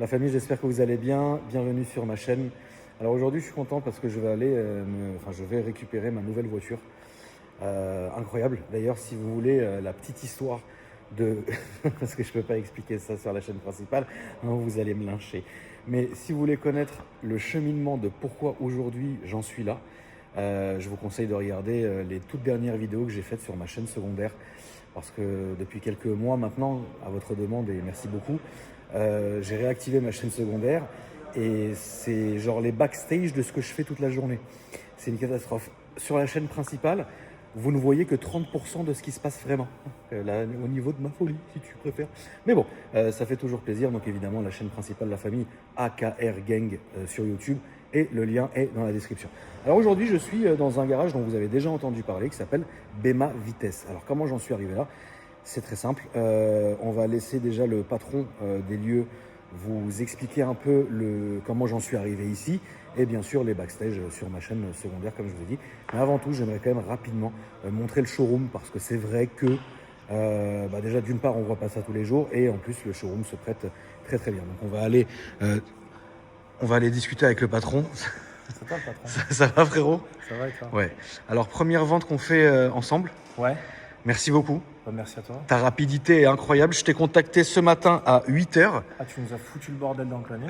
La famille, j'espère que vous allez bien. Bienvenue sur ma chaîne. Alors aujourd'hui, je suis content parce que je vais aller, je vais récupérer ma nouvelle voiture. Incroyable. D'ailleurs, si vous voulez la petite histoire de... parce que je ne peux pas expliquer ça sur la chaîne principale, non, vous allez me lyncher. Mais si vous voulez connaître le cheminement de pourquoi aujourd'hui j'en suis là, je vous conseille de regarder les toutes dernières vidéos que j'ai faites sur ma chaîne secondaire. Parce que depuis quelques mois maintenant, à votre demande, et merci beaucoup, j'ai réactivé ma chaîne secondaire et c'est genre les backstage de ce que je fais toute la journée. C'est une catastrophe. Sur la chaîne principale, vous ne voyez que 30% de ce qui se passe vraiment. Là, au niveau de ma folie, si tu préfères. Mais bon, ça fait toujours plaisir. Donc évidemment, la chaîne principale de la famille, AKR Gang sur YouTube. Et le lien est dans la description. Alors aujourd'hui, je suis dans un garage dont vous avez déjà entendu parler, qui s'appelle Bema Vitesse. Alors comment j'en suis arrivé là? C'est très simple. On va laisser déjà le patron des lieux vous expliquer un peu comment j'en suis arrivé ici. Et bien sûr, les backstage sur ma chaîne secondaire, comme je vous ai dit. Mais avant tout, j'aimerais quand même rapidement montrer le showroom parce que c'est vrai que déjà d'une part, on ne voit pas ça tous les jours. Et en plus, le showroom se prête très très bien. Donc on va aller discuter avec le patron. C'est toi le patron. Ça va frérot? Ça va et toi? Ouais. Alors première vente qu'on fait ensemble. Ouais. Merci beaucoup. Bah, merci à toi. Ta rapidité est incroyable. Je t'ai contacté ce matin à 8h. Ah, tu nous as foutu le bordel dans le planning,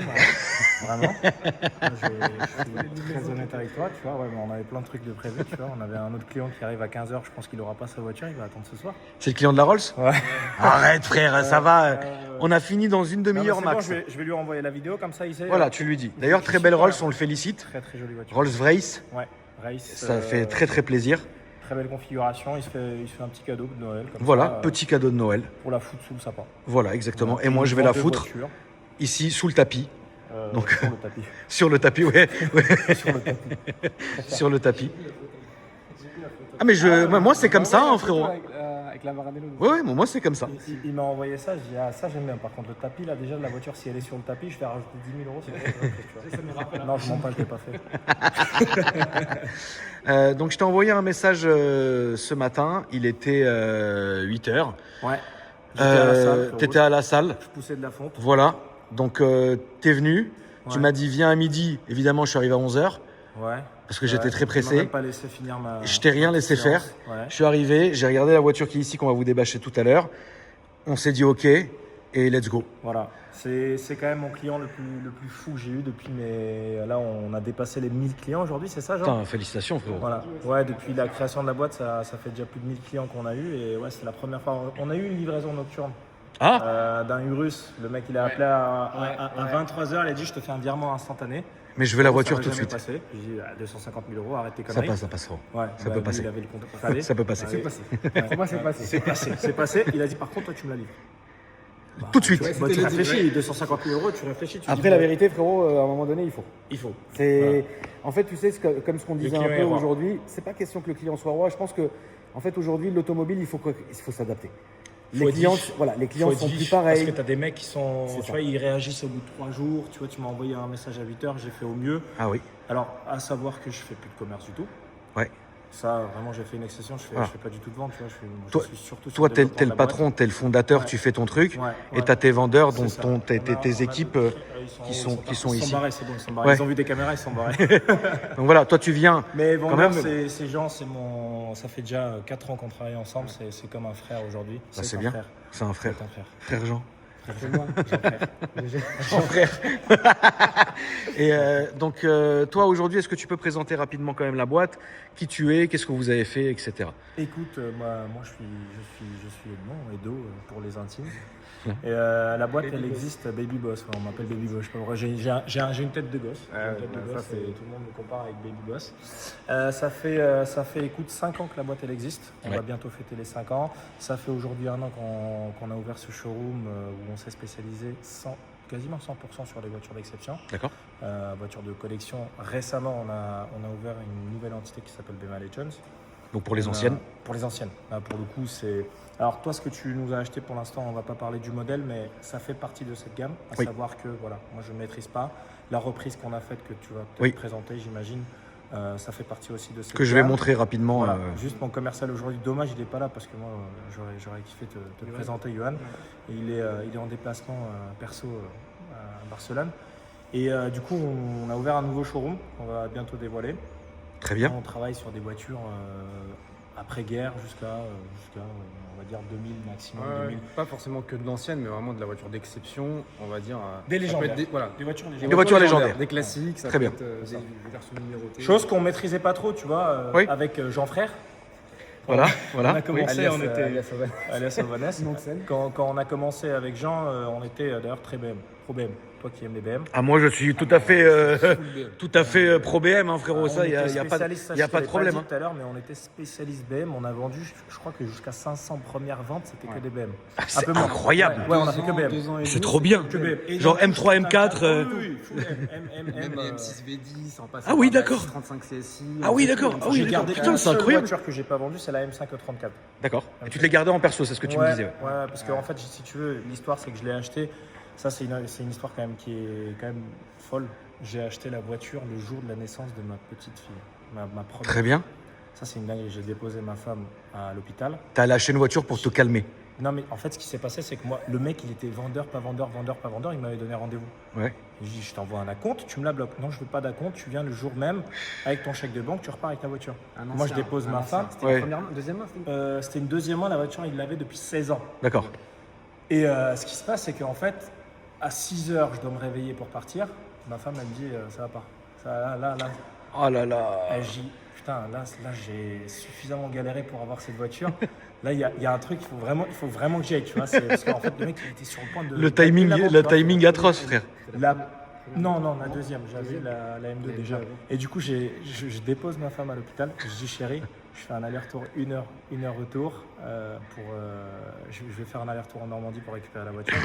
vraiment. Je suis très honnête avec toi, tu vois. Ouais, on avait plein de trucs de prévu, tu vois. On avait un autre client qui arrive à 15h, je pense qu'il n'aura pas sa voiture, il va attendre ce soir. C'est le client de la Rolls? Ouais. Arrête frère, ça va. On a fini dans une Non, demi-heure c'est max. bon, je vais lui renvoyer la vidéo, comme ça il sait. Voilà, tu lui dis. D'ailleurs, très belle Rolls, on le félicite. Très très jolie voiture. Rolls-Royce. Ouais, Race. Ça fait très très plaisir. Très belle configuration, il se fait un petit cadeau de Noël. Comme Voilà, ça, petit cadeau de Noël. pour la foutre sous le sapin. Voilà, exactement. Voilà. Et moi, je vais la Deux foutre voitures, ici, sous le tapis. Donc, sur le tapis. sur le tapis, ouais. Sur le tapis. Sur le tapis. Ah, mais moi, c'est comme ça, hein, frérot. Avec la Maranello. Ouais, moi, c'est comme ça. Il m'a envoyé ça, je dis ah ça j'aime bien. Par contre le tapis là déjà la voiture si elle est sur le tapis je vais rajouter 10 000 €. Non je mens pas, je l'ai pas fait. Donc, je t'ai envoyé un message ce matin. Il était 8h. Ouais. J'étais à la salle. T'étais à la salle. Je poussais de la fonte. Voilà. Donc, t'es venu. Tu Ouais. m'as dit viens à midi. Évidemment, je suis arrivé à 11h. Ouais. Parce que j'étais très Tu m'as pressé. même pas laissé finir Je t'ai rien laissé faire. séance. Ouais. Je suis arrivé, j'ai regardé la voiture qui est ici qu'on va vous débâcher tout à l'heure. On s'est dit OK et let's go. Voilà. C'est quand même mon client le plus fou que j'ai eu depuis mes. Là on a dépassé les 1000 clients aujourd'hui, c'est ça genre? Putain, félicitations frérot. Voilà. Ouais, depuis la création de la boîte, ça fait déjà plus de 1000 clients qu'on a eu et ouais, c'est la première fois. On a eu une livraison nocturne d'un Urus. Le mec, il a appelé à 23h, il a dit je te fais un virement instantané. Mais je veux la Ça voiture va tout de jamais suite. passer. J'ai dit 250 000 €, arrête tes Ça conneries. passe, ça passe frérot. Ouais, Ça peut lui, passer. Il avait le compte. Allez. Ça peut passer. C'est passé. Pour moi, c'est passé. C'est passé. Il a dit par contre, toi, tu me la livres. Tout de suite. Bah, tu réfléchis, 250 000 €, tu réfléchis. Tu Après dis, la bon, vérité frérot, à un moment donné, il faut. il faut. C'est en fait, tu sais comme ce qu'on disait client un est peu roi. aujourd'hui, c'est pas question que le client soit roi, je pense que en fait aujourd'hui l'automobile, il faut s'adapter. Faut Les clients, être voilà, les clients Faut sont être plus vif, pareils. Parce que tu as des mecs qui sont. C'est Tu ça. vois, ils réagissent au bout de 3 jours. Tu vois, tu m'as envoyé un message à 8h, j'ai fait au mieux. Ah oui. Alors, à savoir que je fais plus de commerce du tout. Ouais. Ça, vraiment, j'ai fait une exception. Je fais pas du tout de vente. Tu vois, je Toi- suis surtout sur Toi, le t'es développement de le la patron, boîte. t'es le fondateur, Ouais. tu fais ton truc, Ouais, et ouais. t'as tes vendeurs, dont C'est ça. tes équipes qui sont Ils sont ici. barrés, c'est bon, ils sont barrés. Ouais. Ils ont vu des caméras, ils sont barrés. Donc voilà, toi tu viens. Mais Quand vendeur, même. ces gens, ça fait déjà 4 ans qu'on travaille ensemble. C'est comme un frère aujourd'hui. Bah, c'est un bien. frère. C'est un frère. C'est un frère. Frère Jean. C'est moi, Jean-Frère. Jean frère. Et donc toi aujourd'hui, est-ce que tu peux présenter rapidement quand même la boîte, qui tu es, qu'est-ce que vous avez fait, etc. Écoute, moi je suis Edmond, Edo pour les intimes. Et la boîte, elle existe, Baby Boss. On m'appelle Baby Boss. Je sais pas pourquoi. J'ai une tête de gosse. J'ai une tête de gosse, et tout le monde me compare avec Baby Boss. Ça fait, écoute, 5 ans que la boîte elle existe. On va bientôt fêter les 5 ans. Ça fait aujourd'hui 1 an qu'on a ouvert ce showroom où on s'est spécialisé quasiment 100% sur les voitures d'exception. D'accord. Voitures de collection. Récemment, on a ouvert une nouvelle entité qui s'appelle Bema Legends. Donc pour les anciennes. Pour les anciennes. Là, pour le coup, c'est. Alors, toi, ce que tu nous as acheté pour l'instant, on ne va pas parler du modèle, mais ça fait partie de cette gamme. À savoir que, voilà, moi, je ne maîtrise pas. La reprise qu'on a faite, que tu vas peut-être présenter, j'imagine, ça fait partie aussi de cette Que je vais gamme. montrer rapidement. Voilà. Juste mon commercial aujourd'hui, dommage, il n'est pas là parce que moi, j'aurais kiffé te le présenter, Johan. Et il est en déplacement perso Barcelone. Et du coup, on a ouvert un nouveau showroom qu'on va bientôt dévoiler. Très bien. On travaille sur des voitures après-guerre jusqu'à, on va dire, 2000 maximum. 2000. Pas forcément que de l'ancienne, mais vraiment de la voiture d'exception, on va dire. Des légendaires. Des voitures légendaires. Des voitures légendaires. Des classiques, ça Très peut bien. être des versions numérotées. Chose qu'on maîtrisait pas trop, tu vois, Oui. avec Jean Frère. Voilà. On a commencé, alias, on était alias alias Ovanès. Quand on a commencé avec Jean, on était d'ailleurs très BM, pro BM. Toi qui aimes les BM. Ah, moi, je suis tout à fait pro BM, hein, frérot. Ça, il n'y a pas de problème. Tout à l'heure, mais on était spécialiste BM. On a vendu, je crois que jusqu'à 500 premières ventes, c'était que des BM. Ah, c'est peu moins. incroyable. Ouais, on a fait que BM. C'est trop bien. Que BM. Et Genre donc, M3, M4. Oui, full M. Même les M6 V10, en passant Ah oui, par la d'accord. 35 CSI. Ah oui, d'accord. Ah oui, J'ai d'accord. gardé Putain, une c'est seule incroyable. voiture que j'ai pas vendue, c'est la M534. D'accord. Et tu te l'es gardé en perso, c'est ce que tu me disais. Ouais, parce qu'en fait, si tu veux, l'histoire, c'est que je l'ai acheté. Ça, c'est une histoire quand même qui est quand même folle. J'ai acheté la voiture le jour de la naissance de ma petite fille, ma première. Très bien. Ça, c'est une dinguerie. J'ai déposé ma femme à l'hôpital. T'as lâché une voiture pour te calmer. Non, mais en fait, ce qui s'est passé, c'est que moi, le mec, il était vendeur, pas vendeur, vendeur, pas vendeur. Il m'avait donné rendez-vous. Ouais. J'ai dit, je t'envoie un acompte, tu me la bloques. Non, je veux pas d'acompte. Tu viens le jour même avec ton chèque de banque, tu repars avec ta voiture. Moi, je dépose ma femme. C'était Ouais. une première main, deuxième main, C'était une deuxième main. La voiture, il l'avait depuis 16 ans. D'accord. Et ce qui se passe, c'est qu'en fait, à 6 heures, je dois me réveiller pour partir. Ma femme, elle me dit, ça va pas. Ça, là. Oh là là. Elle dit, putain, là j'ai suffisamment galéré pour avoir cette voiture. Là, il y a un truc, il faut vraiment que j'y aille, tu vois. Parce qu'en fait, le mec, il était sur le point de. Le timing, d'appeler la banque, le tu vois. timing atroce, frère. Non, la deuxième. J'avais la M2 déjà. Et du coup, je dépose ma femme à l'hôpital. Je dis, chérie, je fais un aller-retour, une heure retour. Je vais faire un aller-retour en Normandie pour récupérer la voiture.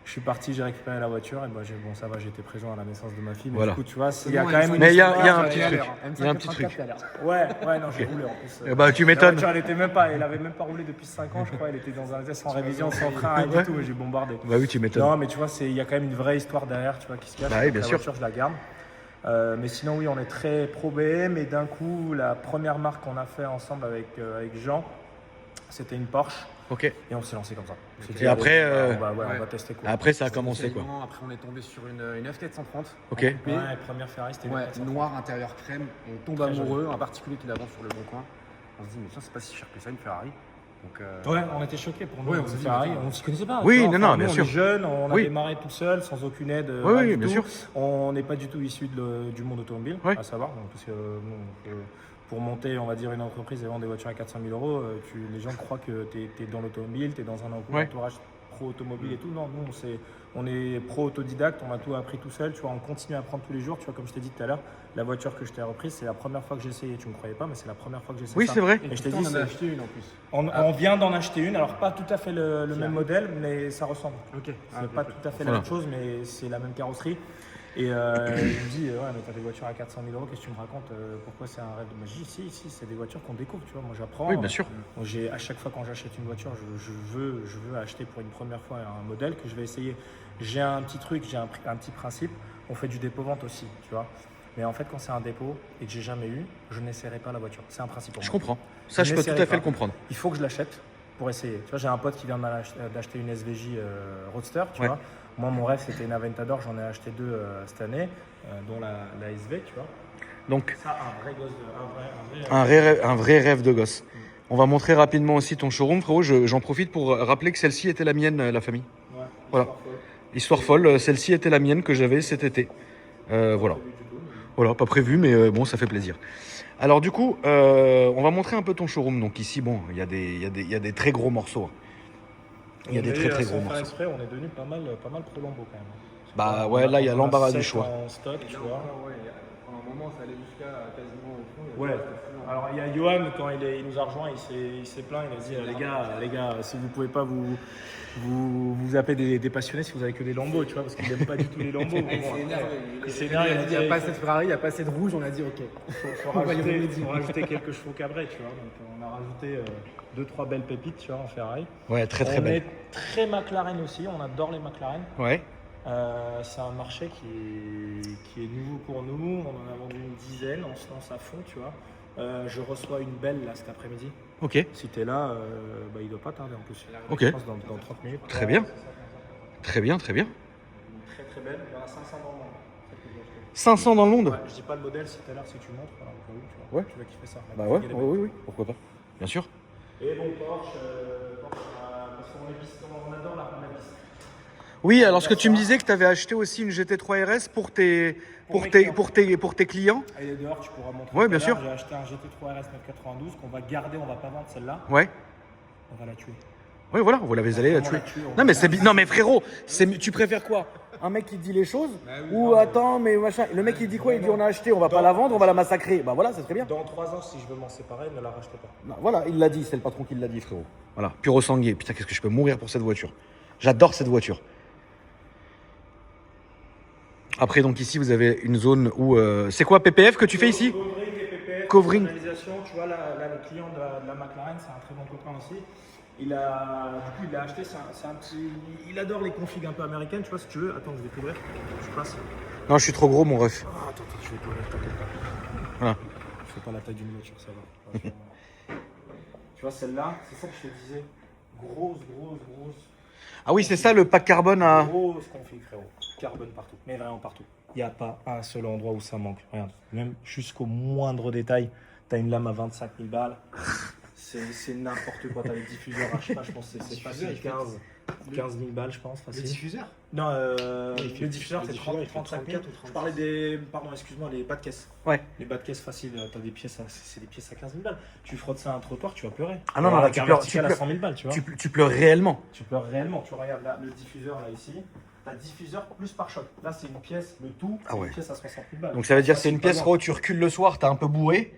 Je suis parti, j'ai récupéré la voiture et bon, ça va, j'étais présent à la naissance de ma fille. Mais Voilà. du coup, tu vois, il y a quand même une Mais il y a histoire, un petit truc. Il y a un petit truc. Ouais, non, j'ai roulé en plus. Eh bah, tu La m'étonnes. voiture, elle avait même pas roulé depuis 5 ans, je crois. Elle était dans un sans révision, sans frein, rien du tout. Et j'ai bombardé. Bah oui, tu m'étonnes. Non, mais tu vois, il y a quand même une vraie histoire derrière, tu vois, qui se cache. Bah oui, Donc, bien la sûr. voiture, je la garde. Mais sinon, oui, on est très pro BM. Et d'un coup, la première marque qu'on a fait ensemble avec Jean, c'était une Porsche. Ok. Et on s'est lancé comme ça. Et après, on va tester quoi. après, ça a commencé quoi. Après, on est tombé sur une F430. Ok. en coupé. Ouais, première Ferrari, c'était Ouais, une noir, intérieur crème. On tombe Très amoureux, en particulier qui la vend sur le bon coin. On se dit, mais tiens, c'est pas si cher que ça, une Ferrari. Donc, Ouais, on était choqués pour nous. Ouais, on s'est dit, Ferrari, attends. on ne s'y connaissait pas. Oui, tu vois. non, Enfin, bien nous, sûr. On est jeunes, on a Oui. démarré tout seul, sans aucune aide. Oui, rien oui, du bien tout. sûr. On n'est pas du tout issu du monde automobile, Oui. à savoir. Donc, parce que pour monter, on va dire, une entreprise et vendre des voitures à 400 000 euros, les gens croient que tu es dans l'automobile, tu es dans un Ouais. entourage pro-automobile et tout. Non, nous, on est pro-autodidacte, on a tout appris tout seul. Tu vois, on continue à apprendre tous les jours. Tu vois, comme je t'ai dit tout à l'heure, la voiture que je t'ai reprise, c'est la première fois que j'ai essayé. Tu ne me croyais pas, mais c'est la première fois que j'ai essayé. Oui, ça. c'est vrai. Et je t'ai on dit, en c'est- a acheté une en plus. on vient d'en acheter une, alors pas tout à fait le même modèle, mais ça ressemble. Ok. C'est pas tout à fait Voilà. la même chose, mais c'est la même carrosserie. Et il me dit, ouais, mais t'as des voitures à 400 000 euros, qu'est-ce que tu me racontes? Pourquoi c'est un rêve de magie? Si, c'est des voitures qu'on découvre, tu vois. Moi, j'apprends. Oui, bien sûr. Moi, à chaque fois quand j'achète une voiture, je veux acheter pour une première fois un modèle que je vais essayer. J'ai un petit truc, j'ai un petit principe. On fait du dépôt-vente aussi, tu vois. Mais en fait, quand c'est un dépôt et que j'ai jamais eu, je n'essaierai pas la voiture. C'est un principe pour Je moi. comprends. Ça, je peux tout n'essaierai à fait pas. le comprendre. Il faut que je l'achète pour essayer. Tu vois, j'ai un pote qui vient d'acheter une SVJ Roadster, tu Ouais. vois. Moi, mon rêve, c'était une Aventador. J'en ai acheté 2 cette année, dont la SV, tu vois. Donc, Ça, un vrai gosse, un vrai rêve de gosse. On va montrer rapidement aussi ton showroom, frérot. J'en profite pour rappeler que celle-ci était la mienne, la famille. Ouais, Voilà. Histoire folle, celle-ci était la mienne que j'avais cet été. Voilà. Voilà, pas prévu, mais bon, ça fait plaisir. Alors du coup, on va montrer un peu ton showroom. Donc ici, bon, il y a des très gros morceaux. Il y a des très très gros morceaux. Exprès, on est devenu pas mal pro Lambo quand même. Bah On ouais, a- là, il y a on l'embarras 7 du choix. En stock, tu vois. Pendant un moment, ça allait jusqu'à quasiment au fond. Ouais. Alors il y a Johan, quand il nous a rejoint, il s'est plaint, il a dit les gars, si vous pouvez pas vous appelez des passionnés si vous avez que des lambeaux, tu vois, parce qu'il n'aime pas du tout les lambeaux. Il s'est énervé, Il n'y a pas assez de Ferrari, il n'y a pas assez de rouge, on a dit ok. faut On va y remédier. rajouter quelques chevaux cabrés, tu vois. Donc on a rajouté 2-3 belles pépites, tu vois, en Ferrari. Ouais, très très On belle. est très McLaren aussi, on adore les McLaren. Ouais. C'est un marché qui est nouveau pour nous, on en a vendu une dizaine, on se lance à fond, tu vois. Je reçois une belle là cet après-midi. Ok. Si tu es là, bah, il doit pas tarder en plus. Ok. Je pense dans 30 minutes. Très bien. Très bien, très bien. Très très belle. Il y en a 500 dans le monde. Celle que j'ai achetée. 500 dans le monde? Ouais, je dis pas le modèle, si tout à l'heure, si tu montres, voilà, au cas où, tu vois, Ouais. tu vas kiffer ça. Bah ouais, oui, pourquoi pas. Bien sûr. Et bon, Porsche, parce qu'on est piste, on adore la piste. Oui, alors ce que tu me disais que tu avais acheté aussi une GT3 RS pour tes clients. Elle est dehors, tu pourras montrer. Ouais, tout à bien sûr. l'heure. J'ai acheté un GT3 RS 992 qu'on va garder, on va pas vendre celle-là. Ouais. On va la tuer. Oui, voilà, vous l'avez allé la tuer. Non mais non mais frérot, tu préfères quoi? Un mec qui dit les choses ou attends mais machin. Le mec il dit quoi? Il dit on a acheté, on va pas la vendre, on va la massacrer. Bah voilà, ça serait bien. Dans 3 ans, si je veux m'en séparer, ne la rachetez pas. Non, voilà, il l'a dit, c'est le patron qui l'a dit, frérot. Voilà, pur sanguier. Putain, qu'est-ce que je peux mourir pour cette voiture. J'adore cette voiture. Après, donc ici, vous avez une zone où... c'est quoi, PPF que tu fais ici? Covering et PPF, Covering. personnalisation. Tu vois, là, le client de la McLaren, c'est un très bon copain aussi. Il a acheté, c'est un petit... Il adore les configs un peu américaines, tu vois, si tu veux. Attends, je vais t'ouvrir. Je passe. Non, je suis trop gros, mon ref. Ah, attends, je vais t'ouvrir, t'inquiète pas. Voilà. Je fais pas la taille d'une voiture, ça va. Tu vois, celle-là, c'est ça que je te disais. Grosse. Ah oui, c'est ça, le pack carbone à... Grosse config, frérot. Carbone partout, mais vraiment partout. Il n'y a pas un seul endroit où ça manque. Regarde, même jusqu'au moindre détail, tu as une lame à 25 000 balles. C'est n'importe quoi. Tu as les diffuseurs, je sais pas, je pense que c'est facile 15 000 balles, je pense. Facile. Le diffuseur? Non, le diffuseur, c'est 35 000. Je parlais des. Pardon, excuse-moi, les bas de caisse. Ouais. Les bas de caisse faciles, tu as des pièces, c'est des pièces à 15 000 balles. Tu frottes ça à un trottoir, tu vas pleurer. Ah non, non, là, tu pleures à 100 000 balles, tu vois. Tu pleures réellement. Tu pleures réellement. Tu regardes là, le diffuseur, là, ici. T'as diffuseur plus pare-choc. Là, c'est une pièce, le tout, c'est une pièce à 60 000 balles. Donc ça veut dire que c'est une pièce, gros, tu recules le soir, t'es un peu bourré,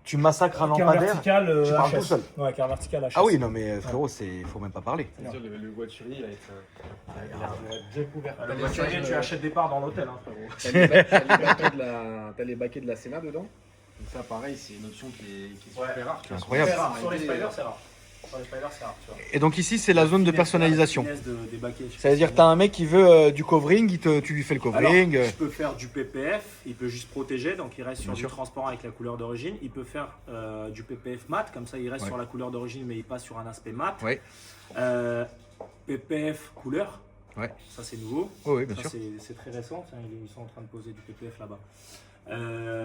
tu massacres un Car lampadaire, vertical, tu parles HS. tout seul. Ouais, car vertical HS. Ah oui, non mais frérot, faut même pas parler. Le voiturier, il a été bien couvert. Le voiturier, tu achètes des parts dans l'hôtel, hein, frérot. T'as les baquets de la Sénat dedans. Donc ça, pareil, c'est une option qui est super rare. C'est incroyable. C'est rare. Sur les Spiders, c'est rare. Sur les Spiders, c'est rare, tu vois. Et donc ici, c'est la zone de personnalisation. Des baquets, Ça veut dire que t'as un mec qui veut du covering, tu lui fais le covering. Alors, je peux faire du PPF, il peut juste protéger, donc il reste sur Bien du sûr. transparent avec la couleur d'origine. Il peut faire du PPF mat, comme ça il reste Ouais. sur la couleur d'origine, mais il passe sur un aspect mat. Ouais. PPF couleur, Ouais. ça c'est nouveau. Oui, bien Ça, sûr. c'est très récent, tiens, ils sont en train de poser du PPF là-bas.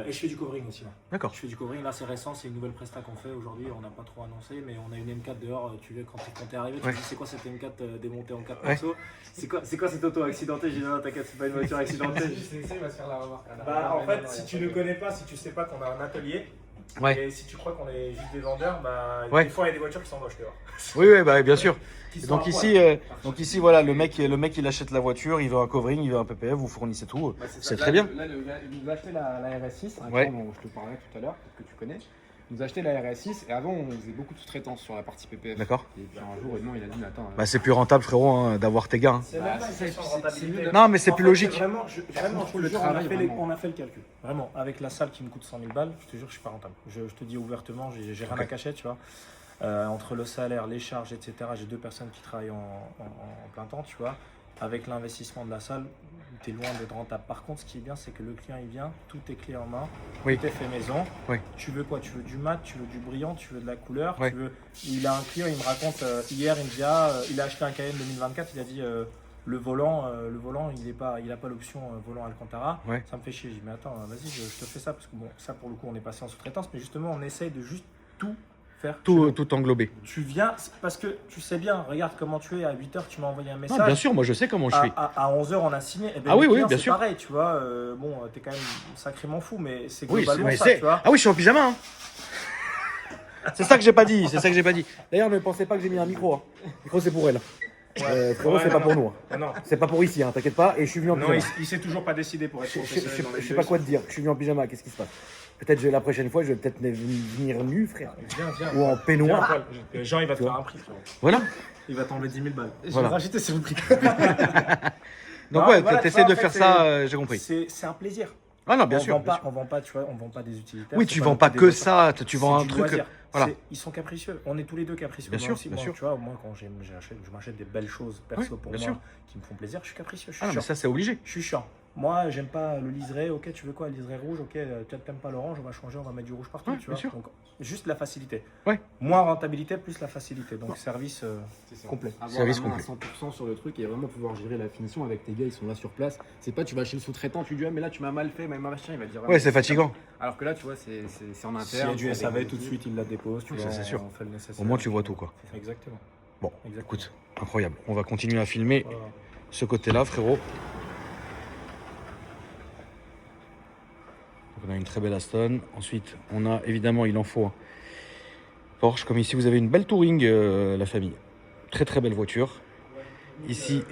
Et je fais du covering aussi là. D'accord. Je fais du covering, là c'est récent, c'est une nouvelle presta qu'on fait aujourd'hui, on n'a pas trop annoncé, mais on a une M4 dehors, tu vois, quand t'es arrivé, tu Ouais. te dis c'est quoi cette M4 démontée en 4 Ouais. morceaux? C'est quoi cette auto accidentée? J'ai dit non, t'inquiète, c'est pas une voiture accidentée. Il va se faire la remarque. Bah, en fait, si tu ne connais pas, si tu sais pas qu'on a un atelier, Ouais. et si tu crois qu'on est juste des vendeurs, bah, Ouais. des fois il y a des voitures qui s'embauchent dehors. Oui, bah, bien sûr. Qui Et sont donc à ici, voilà, le mec il achète la voiture, il veut un covering, il veut un PPF, vous fournissez tout. C'est très bien. Là, il nous a acheté la RS6, un Ouais. client dont je te parlais tout à l'heure, que tu connais. Il nous a acheté la RS6 et avant on faisait beaucoup de sous-traitance sur la partie PPF. D'accord. Et puis un jour, Edmond il a dit mais attends. Bah, c'est plus rentable, frérot, hein, d'avoir tes gars. Hein. C'est Bah, même pas une c'est- question de c'est- rentabilité. c'est- Non, mais c'est En plus fait, logique. Vraiment, je te le jure, travail, vraiment. on a fait le calcul. Vraiment, avec la salle qui me coûte 100 000 balles, je te jure, je suis pas rentable. Je te dis ouvertement, j'ai rien à cacher, tu vois. Entre le salaire, les charges, etc. J'ai 2 personnes qui travaillent en plein temps, tu vois. Avec l'investissement de la salle, tu es loin d'être rentable. Par contre, ce qui est bien, c'est que le client, il vient, tout est clé en main, Oui. tout est fait maison. Oui. Tu veux quoi? Tu veux du mat, tu veux du brillant, tu veux de la couleur. Oui. Tu veux... Il a un client, il me raconte, hier, il me dit, il a acheté un Cayenne 2024, il a dit... le volant, il a pas l'option volant Alcantara. Ouais. Ça me fait chier. Je dis mais attends, vas-y, je te fais ça parce que bon, ça pour le coup, on est passé en sous-traitance, mais justement, on essaye de juste tout faire. Tout englobé. Tu viens parce que tu sais bien. Regarde comment tu es à 8h, tu m'as envoyé un message. Non, bien sûr, moi je sais comment je suis. À 11h, on a signé. Eh ben, Ah oui, le oui, client, bien c'est sûr. pareil, tu vois. Bon, t'es quand même sacrément fou, mais c'est Oui, globalement mais ça, c'est. tu vois. Ah oui, je suis en pyjama. Hein. C'est ça que j'ai pas dit. C'est ça que j'ai pas dit. D'ailleurs, ne pensez pas que j'ai mis un micro. Hein. Le micro, c'est pour elle. Frérot, Ouais, c'est pas non, pour nous. Hein. non. Non, C'est pas pour ici, hein, t'inquiète pas. Et je suis venu en non, pyjama. il s'est toujours pas décidé pour être Je professionnel dans les sais deux. pas quoi te dire. Je suis venu en pyjama. Qu'est-ce qui se passe? Peut-être la prochaine fois, je vais peut-être venir nu, frère. Viens. Ou en Viens, peignoir. Paul. Jean, il va te Tu faire vois. un prix, frérot. Voilà. Il va t'enlever 10 000 balles. Je Voilà. vais rajouter sur le prix. Donc Non, ouais, voilà, t'essaies tu vois, de en faire fait, ça, j'ai compris. C'est un plaisir. Ah non, bien on sûr. vend bien pas, sûr. on vend pas, tu vois, on vend pas des utilitaires. Oui, c'est tu pas vends non pas plus que des ça. Tu vends c'est un du truc. loisir. Voilà. Ils sont capricieux. On est tous les deux capricieux. Bien Moi sûr, aussi, bien moi, sûr. tu vois, moi quand je m'achète des belles choses perso Oui, pour bien moi sûr. qui me font plaisir, je suis capricieux. Je Ah suis non, mais chiant. ça, c'est obligé. Je suis chiant. Moi, j'aime pas le liseré. Ok, tu veux quoi? Le liseré rouge. Ok, t'aimes pas l'orange, on va changer, on va mettre du rouge partout. Ouais, tu vois. bien sûr. Donc, juste la facilité. Ouais. Moins rentabilité, plus la facilité. Donc, service C'est ça. complet. Avoir Service la main complet. à 100% sur le truc et vraiment pouvoir gérer la finition avec tes gars, ils sont là sur place. C'est pas tu vas chez le sous-traitant, tu lui dis ah, mais là tu m'as mal fait, mais machin, il va te dire. Ouais, c'est fatigant. Alors que là, tu vois, c'est en interne. S'il y a du c'est SAV, avec tout de suite, il la dépose. Tu Oui, vois, ça, c'est sûr. on fait le nécessaire. Au moins, tu vois tout, quoi. Exactement. Bon, Exactement. écoute, incroyable. On va continuer à filmer Voilà. ce côté-là, frérot. Donc, on a une très belle Aston. Ensuite, on a évidemment, il en faut un Porsche. Comme ici, vous avez une belle Touring, la famille. Très très belle voiture. Ici.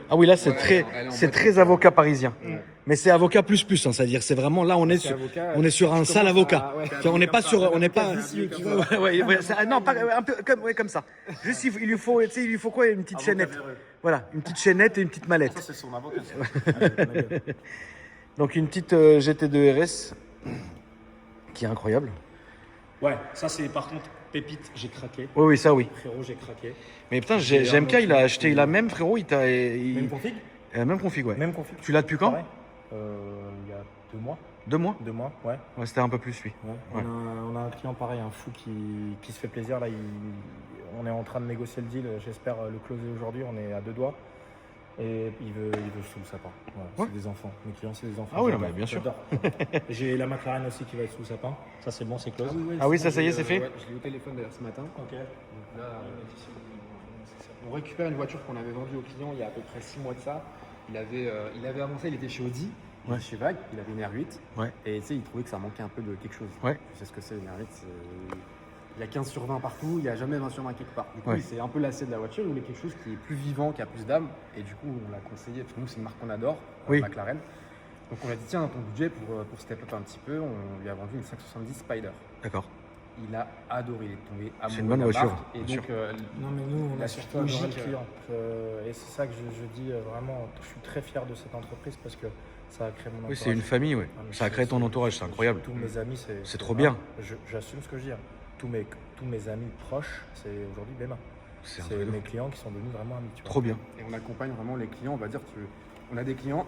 Ah oui, là, c'est Ouais, très, elle est en c'est boîte. très avocat parisien. Ouais. Mais c'est avocat plus plus, hein, c'est-à-dire, c'est vraiment là, on est sur, on est sur un sale avocat. Tu vois, on n'est pas sur, on n'est pas. tu Ouais, non, pas un peu comme, ouais, comme ça. Juste, il lui faut, tu sais, il lui faut quoi, une petite chaînette. Voilà, une petite chaînette et une petite mallette. Ça, c'est son avocat. Donc une petite GT2 RS qui est incroyable. Ouais, ça, c'est par contre pépite, j'ai craqué. Oui, oui, ça oui. Frérot, j'ai craqué. Mais putain, J'ai GMK, un il a autre acheté, il a même, frérot, Même config même config, ouais. Même config. Tu l'as depuis quand? Pareil. Il y a 2 mois. 2 mois? 2 mois, ouais. Ouais, c'était un peu plus, lui. Ouais. On a un client pareil, un fou qui se fait plaisir. Là, on est en train de négocier le deal. J'espère le closer aujourd'hui. On est à 2 doigts. Et il veut sous le sapin. Voilà, Ouais. C'est des enfants. Mes clients, c'est des enfants. Ah oui, non, J'adore, mais bien sûr. j'adore. J'ai la McLaren aussi qui va être sous le sapin. Ça, c'est bon, c'est close. Ah oui, ça y est, c'est fait? Ouais, je l'ai au téléphone d'ailleurs ce matin. Ok. Donc là, on récupère une voiture qu'on avait vendue au client il y a à peu près 6 mois de ça. Il avait avancé, il était chez Audi, il était chez VAG, il avait une R8. Ouais. Et tu sais, il trouvait que ça manquait un peu de quelque chose. Ouais. Tu sais ce que c'est une R8, il y a 15 sur 20 partout, il n'y a jamais 20 sur 20 quelque part. Du coup, Ouais. il s'est un peu lassé de la voiture, il voulait quelque chose qui est plus vivant, qui a plus d'âme. Et du coup, on l'a conseillé, parce que nous, c'est une marque qu'on adore, Oui. McLaren. Donc on a dit, tiens, ton budget pour step up un petit peu, on lui a vendu une 570 Spider. D'accord. Il a adoré, il est tombé amoureux. C'est une bonne de la voiture, marque. Et bien donc, Non, mais nous, on la a surtout suite adoré le logique, client. Et c'est ça que je dis vraiment. Je suis très fier de cette entreprise parce que ça a créé mon entourage. Oui, c'est une famille, ouais. Ah, mais Ça a créé ton entourage, c'est incroyable. Tous mes amis, C'est trop bien. J'assume ce que je dis. Tous mes amis proches, c'est aujourd'hui Béma. C'est un C'est truc de mes fou. clients qui sont devenus vraiment amis. Tu vois. Trop bien. et on accompagne vraiment les clients, on va dire on a des clients,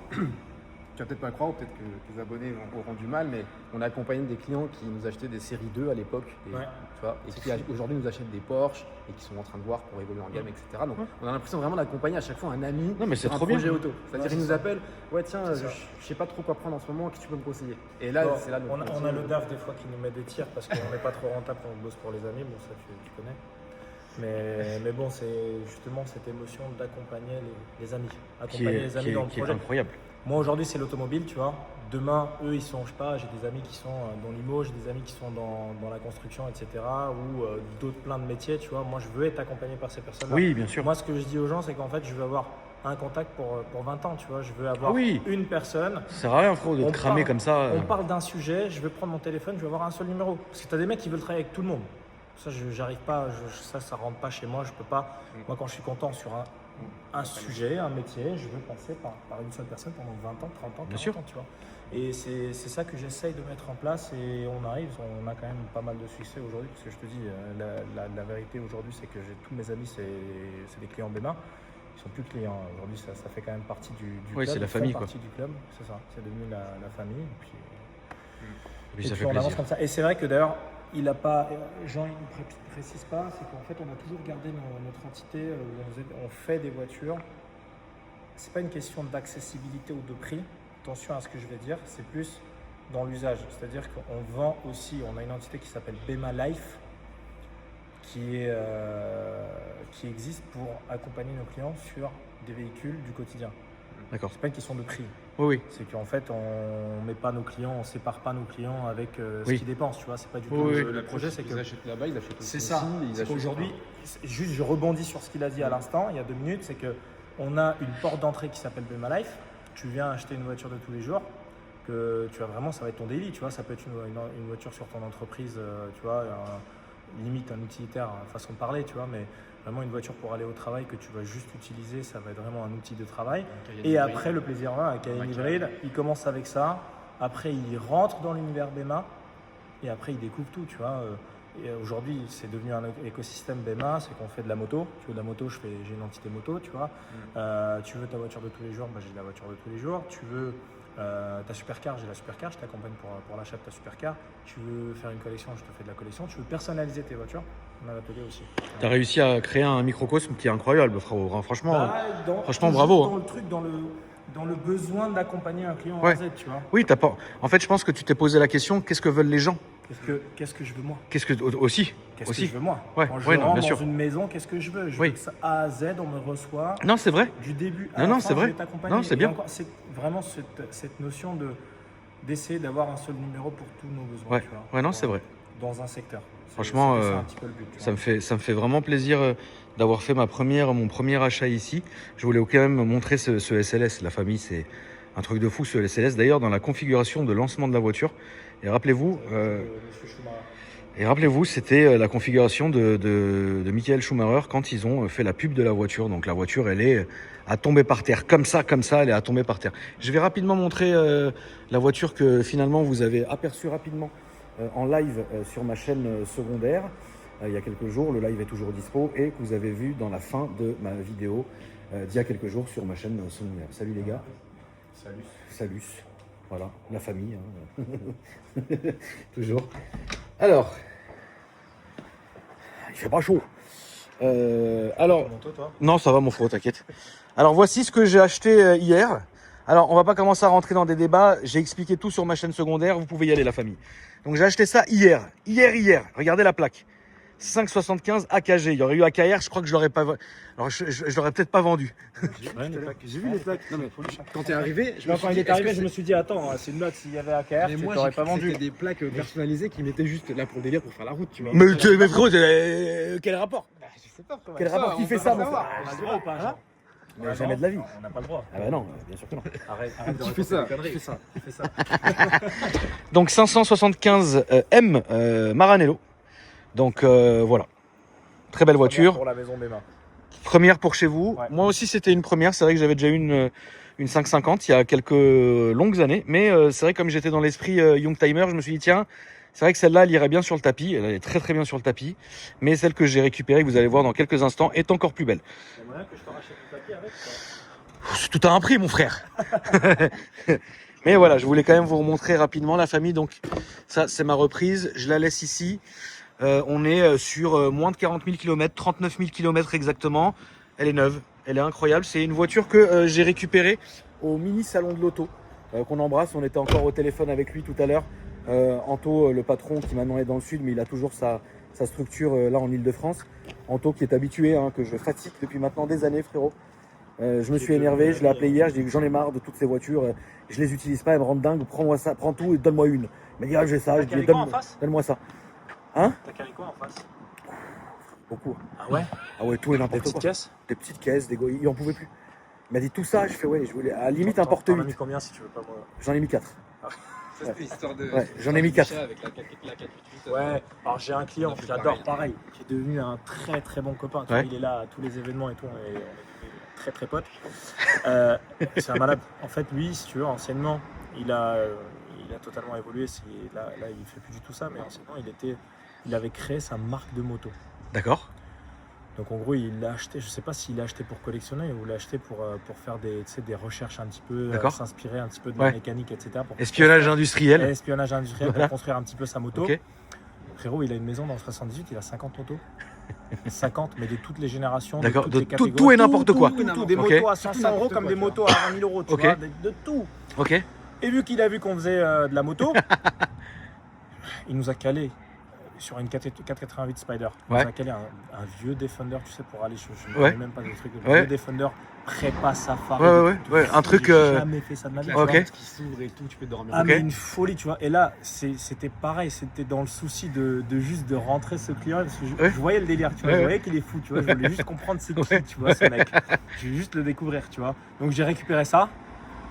tu vas peut-être pas le croire, ou peut-être que tes abonnés auront du mal, mais on a accompagné des clients qui nous achetaient des séries 2 à l'époque, Ouais. tu vois, et C'est qui fou. aujourd'hui nous achètent des Porsche et qui sont en train de voir pour évoluer en gamme, etc. Donc on a l'impression vraiment d'accompagner à chaque fois un ami Non, mais c'est sur un trop bien. projet auto. C'est-à-dire Ouais, il c'est nous ça. appelle, ouais tiens, C'est ça. je sais pas trop quoi prendre en ce moment, qu'est-ce que tu peux me conseiller? Et là, Bon, c'est là notre on a le DAF des fois qui nous met des tirs parce qu'on n'est pas trop rentable quand on bosse pour les amis. Bon, ça tu connais. Mais bon, c'est justement cette émotion d'accompagner les amis. Accompagner les amis dans le qui est projet. incroyable. Moi aujourd'hui c'est l'automobile, tu vois. Demain, eux ils sont, je sais pas, j'ai des amis qui sont dans l'IMO, j'ai des amis qui sont dans la construction, etc. Ou d'autres plein de métiers, tu vois. Moi je veux être accompagné par ces personnes-là. Oui, bien sûr. Moi ce que je dis aux gens c'est qu'en fait je veux avoir un contact pour 20 ans, tu vois. Je veux avoir Ah oui. une personne. Ça sert à rien, frérot, de On te cramer parle- comme ça. On parle d'un sujet, je vais prendre mon téléphone, je vais avoir un seul numéro. Parce que tu as des mecs qui veulent travailler avec tout le monde. Ça, j'arrive pas, ça rentre pas chez moi, je peux pas. Moi, quand je suis content sur un sujet, un métier, je veux passer par une seule personne pendant 20 ans, 30 ans, 40 sûr. ans, tu vois. Et c'est ça que j'essaye de mettre en place et on arrive, on a quand même pas mal de succès aujourd'hui. Parce que je te dis, la vérité aujourd'hui, c'est que j'ai tous mes amis, c'est des clients Béma. Ils sont plus clients. Aujourd'hui, ça fait quand même partie du Oui, club. c'est la Ils font famille, quoi. partie du club, c'est ça. C'est devenu la famille. Et puis, Et puis et ça puis fait on avance plaisir. comme ça. Et c'est vrai que d'ailleurs, il a pas, Jean, il ne précise pas, c'est qu'en fait, on a toujours gardé notre entité où on fait des voitures. C'est pas une question d'accessibilité ou de prix. Attention à ce que je vais dire, c'est plus dans l'usage. C'est-à-dire qu'on vend aussi, on a une entité qui s'appelle Bema Life, qui existe pour accompagner nos clients sur des véhicules du quotidien. D'accord. C'est pas une question de prix. Oui, oui. C'est qu'en fait, on met pas nos clients, on sépare pas nos clients avec ce Oui. qu'ils dépensent, tu vois. C'est pas du tout Oui, oui. le projet, c'est que Ils achètent là-bas, ils achètent c'est aussi ça. ici, ils C'est achètent- qu'aujourd'hui, juste je rebondis sur ce qu'il a dit à l'instant, il y a 2 minutes, c'est que on a une porte d'entrée qui s'appelle Bema Life. Tu viens acheter une voiture de tous les jours, que tu as vraiment, ça va être ton daily, tu vois. Ça peut être une voiture sur ton entreprise, tu vois, limite un utilitaire, façon de parler, tu vois, mais vraiment une voiture pour aller au travail que tu vas juste utiliser, ça va être vraiment un outil de travail. Et après, le plaisir, un Cayenne hybride, il commence avec ça. Après, il rentre dans l'univers Bema. Et après, il découvre tout, tu vois. Et aujourd'hui, c'est devenu un écosystème BMA, c'est qu'on fait de la moto. Tu veux de la moto, j'ai une entité moto, tu vois. Tu veux ta voiture de tous les jours, j'ai la voiture de tous les jours. Tu veux ta supercar, j'ai la supercar, je t'accompagne pour l'achat de ta supercar. Tu veux faire une collection, je te fais de la collection. Tu veux personnaliser tes voitures, on a l'atelier aussi. Tu as réussi à créer un microcosme qui est incroyable, frérot. Franchement, franchement bravo. Dans le truc, dans le besoin d'accompagner un client à Z, tu vois. Oui, t'as pas. En fait, je pense que tu t'es posé la question, qu'est-ce que veulent les gens? Qu'est-ce que je veux moi? Qu'est-ce que aussi? Qu'est-ce que je veux moi? Ouais, Quand je ouais, non, rentre bien dans sûr. une maison, qu'est-ce que je veux? Je veux que ça A à Z, on me reçoit. Non, c'est vrai. Du début à Non, la non, fin, c'est vrai. je vais t'accompagner. Non, c'est bien. C'est vraiment cette notion d'essayer d'avoir un seul numéro pour tous nos besoins. Ouais, tu vois, ouais, non, c'est vrai. Dans un secteur. Franchement, c'est un petit peu le but, tu ça vois. me fait vraiment plaisir d'avoir fait mon premier achat ici. Je voulais quand même montrer ce SLS. La famille, c'est un truc de fou, ce SLS. D'ailleurs, dans la configuration de lancement de la voiture. Et rappelez-vous, c'était la configuration de Michael Schumacher quand ils ont fait la pub de la voiture. Donc la voiture, elle est à tomber par terre. Comme ça, elle est à tomber par terre. Je vais rapidement montrer la voiture que finalement vous avez aperçue rapidement en live sur ma chaîne secondaire. Il y a quelques jours, le live est toujours dispo et que vous avez vu dans la fin de ma vidéo d'il y a quelques jours sur ma chaîne secondaire. Salut les gars. Salut. Voilà, la famille. Hein. Toujours. Alors, il fait pas chaud. Alors, non, ça va mon frérot, t'inquiète. Alors voici ce que j'ai acheté hier. Alors, on va pas commencer à rentrer dans des débats. J'ai expliqué tout sur ma chaîne secondaire. Vous pouvez y aller, la famille. Donc, j'ai acheté ça hier. Hier. Regardez la plaque. 5,75 AKG. Il y aurait eu AKR, je crois que je l'aurais pas. Alors, je l'aurais peut-être pas vendu. J'ai vu les plaques. Non, mais quand t'es arrivé, Quand il est arrivé, je me suis dit, attends, c'est une blague, s'il y avait AKR, tu t'aurais pas vendu. C'était des plaques personnalisées qui mettaient juste là pour le délire pour faire la route, tu vois. Mais frérot, quel rapport? Je sais pas, frérot. Quel rapport qui fait ça, mon frère? On a le droit ou pas? Mais jamais de la vie. On n'a pas le droit. Ah bah non, bien sûr que non. Arrête de Tu fais ça. Donc 575 M Maranello. Donc voilà. Très belle voiture. Pour la maison des mains. Première pour chez vous. Ouais. Moi aussi c'était une première. C'est vrai que j'avais déjà eu une 550 il y a quelques longues années. Mais c'est vrai comme j'étais dans l'esprit Youngtimer, je me suis dit tiens, c'est vrai que celle-là elle irait bien sur le tapis. Elle est très très bien sur le tapis. Mais celle que j'ai récupérée, que vous allez voir dans quelques instants, est encore plus belle. J'aimerais que je te rachète le tapis avec ça. C'est tout à un prix mon frère. Mais voilà, je voulais quand même vous remontrer rapidement la famille. Donc ça c'est ma reprise. Je la laisse ici. On est sur moins de 40 000 km, 39 000 km exactement. Elle est neuve, elle est incroyable. C'est une voiture que j'ai récupérée au mini salon de l'auto, qu'on embrasse. On était encore au téléphone avec lui tout à l'heure. Anto, le patron qui maintenant est dans le sud, mais il a toujours sa structure là en Ile-de-France. Anto qui est habitué, hein, que je fatigue depuis maintenant des années, frérot. Je me suis énervé, je l'ai appelé hier, je dis que j'en ai marre de toutes ces voitures. Je les utilise pas, elles me rendent dingue. Prends-moi ça, prends tout et donne-moi une. Il m'a dit, ah, j'ai ça, je dis, donne-moi ça. Hein? T'as carré quoi en face? Beaucoup. Ah ouais? Ah ouais, tout et n'importe quoi. Caisses? Des petites caisses, il en pouvait plus. Il m'a dit tout ça, je fais ouais, je voulais à la limite un porte T'en as mis 8. combien si tu veux pas moi? J'en ai mis 4. Ça, c'était histoire de. Ouais, j'en ai mis 4. Avec la 488. Ouais, alors j'ai un client que j'adore pareil, qui est devenu un très très bon copain. Tu vois, il est là à tous les événements et tout, et on est très très potes. C'est un malade. En fait, lui, si tu veux, anciennement, il a totalement évolué. Là, il fait plus du tout ça, mais anciennement, il avait créé sa marque de moto. D'accord. Donc en gros, il l'a acheté, je sais pas s'il l'a acheté pour collectionner ou l'a acheté pour faire des recherches un petit peu, s'inspirer un petit peu de la mécanique, etc. Espionnage industriel. Espionnage industriel pour construire un petit peu sa moto. Okay. Frérot, il a une maison dans le 78, il a 50 motos. 50, mais de toutes les générations, d'accord, de toutes les catégories. Tout et n'importe quoi. Tout, des motos à 500 euros comme des motos à 20 000 euros, tu vois, de tout. Ok. Et vu qu'il a vu qu'on faisait de la moto, il nous a calé sur une 488 Spider. Il nous a calé un vieux Defender, tu sais, pour aller sur. Je ne connais même pas des trucs. Un vieux Defender prépa safari. Ouais. Un truc. J'ai jamais fait ça de ma vie. Ok. Qui s'ouvre et tout, tu peux dormir. Ah, mais une folie, tu vois. Et là, c'était pareil. C'était dans le souci de juste de rentrer ce client. Parce que je voyais le délire, tu vois. Je voyais qu'il est fou, tu vois. Je voulais juste comprendre c'est qui, tu vois, ce mec. Je veux juste le découvrir, tu vois. Donc j'ai récupéré ça.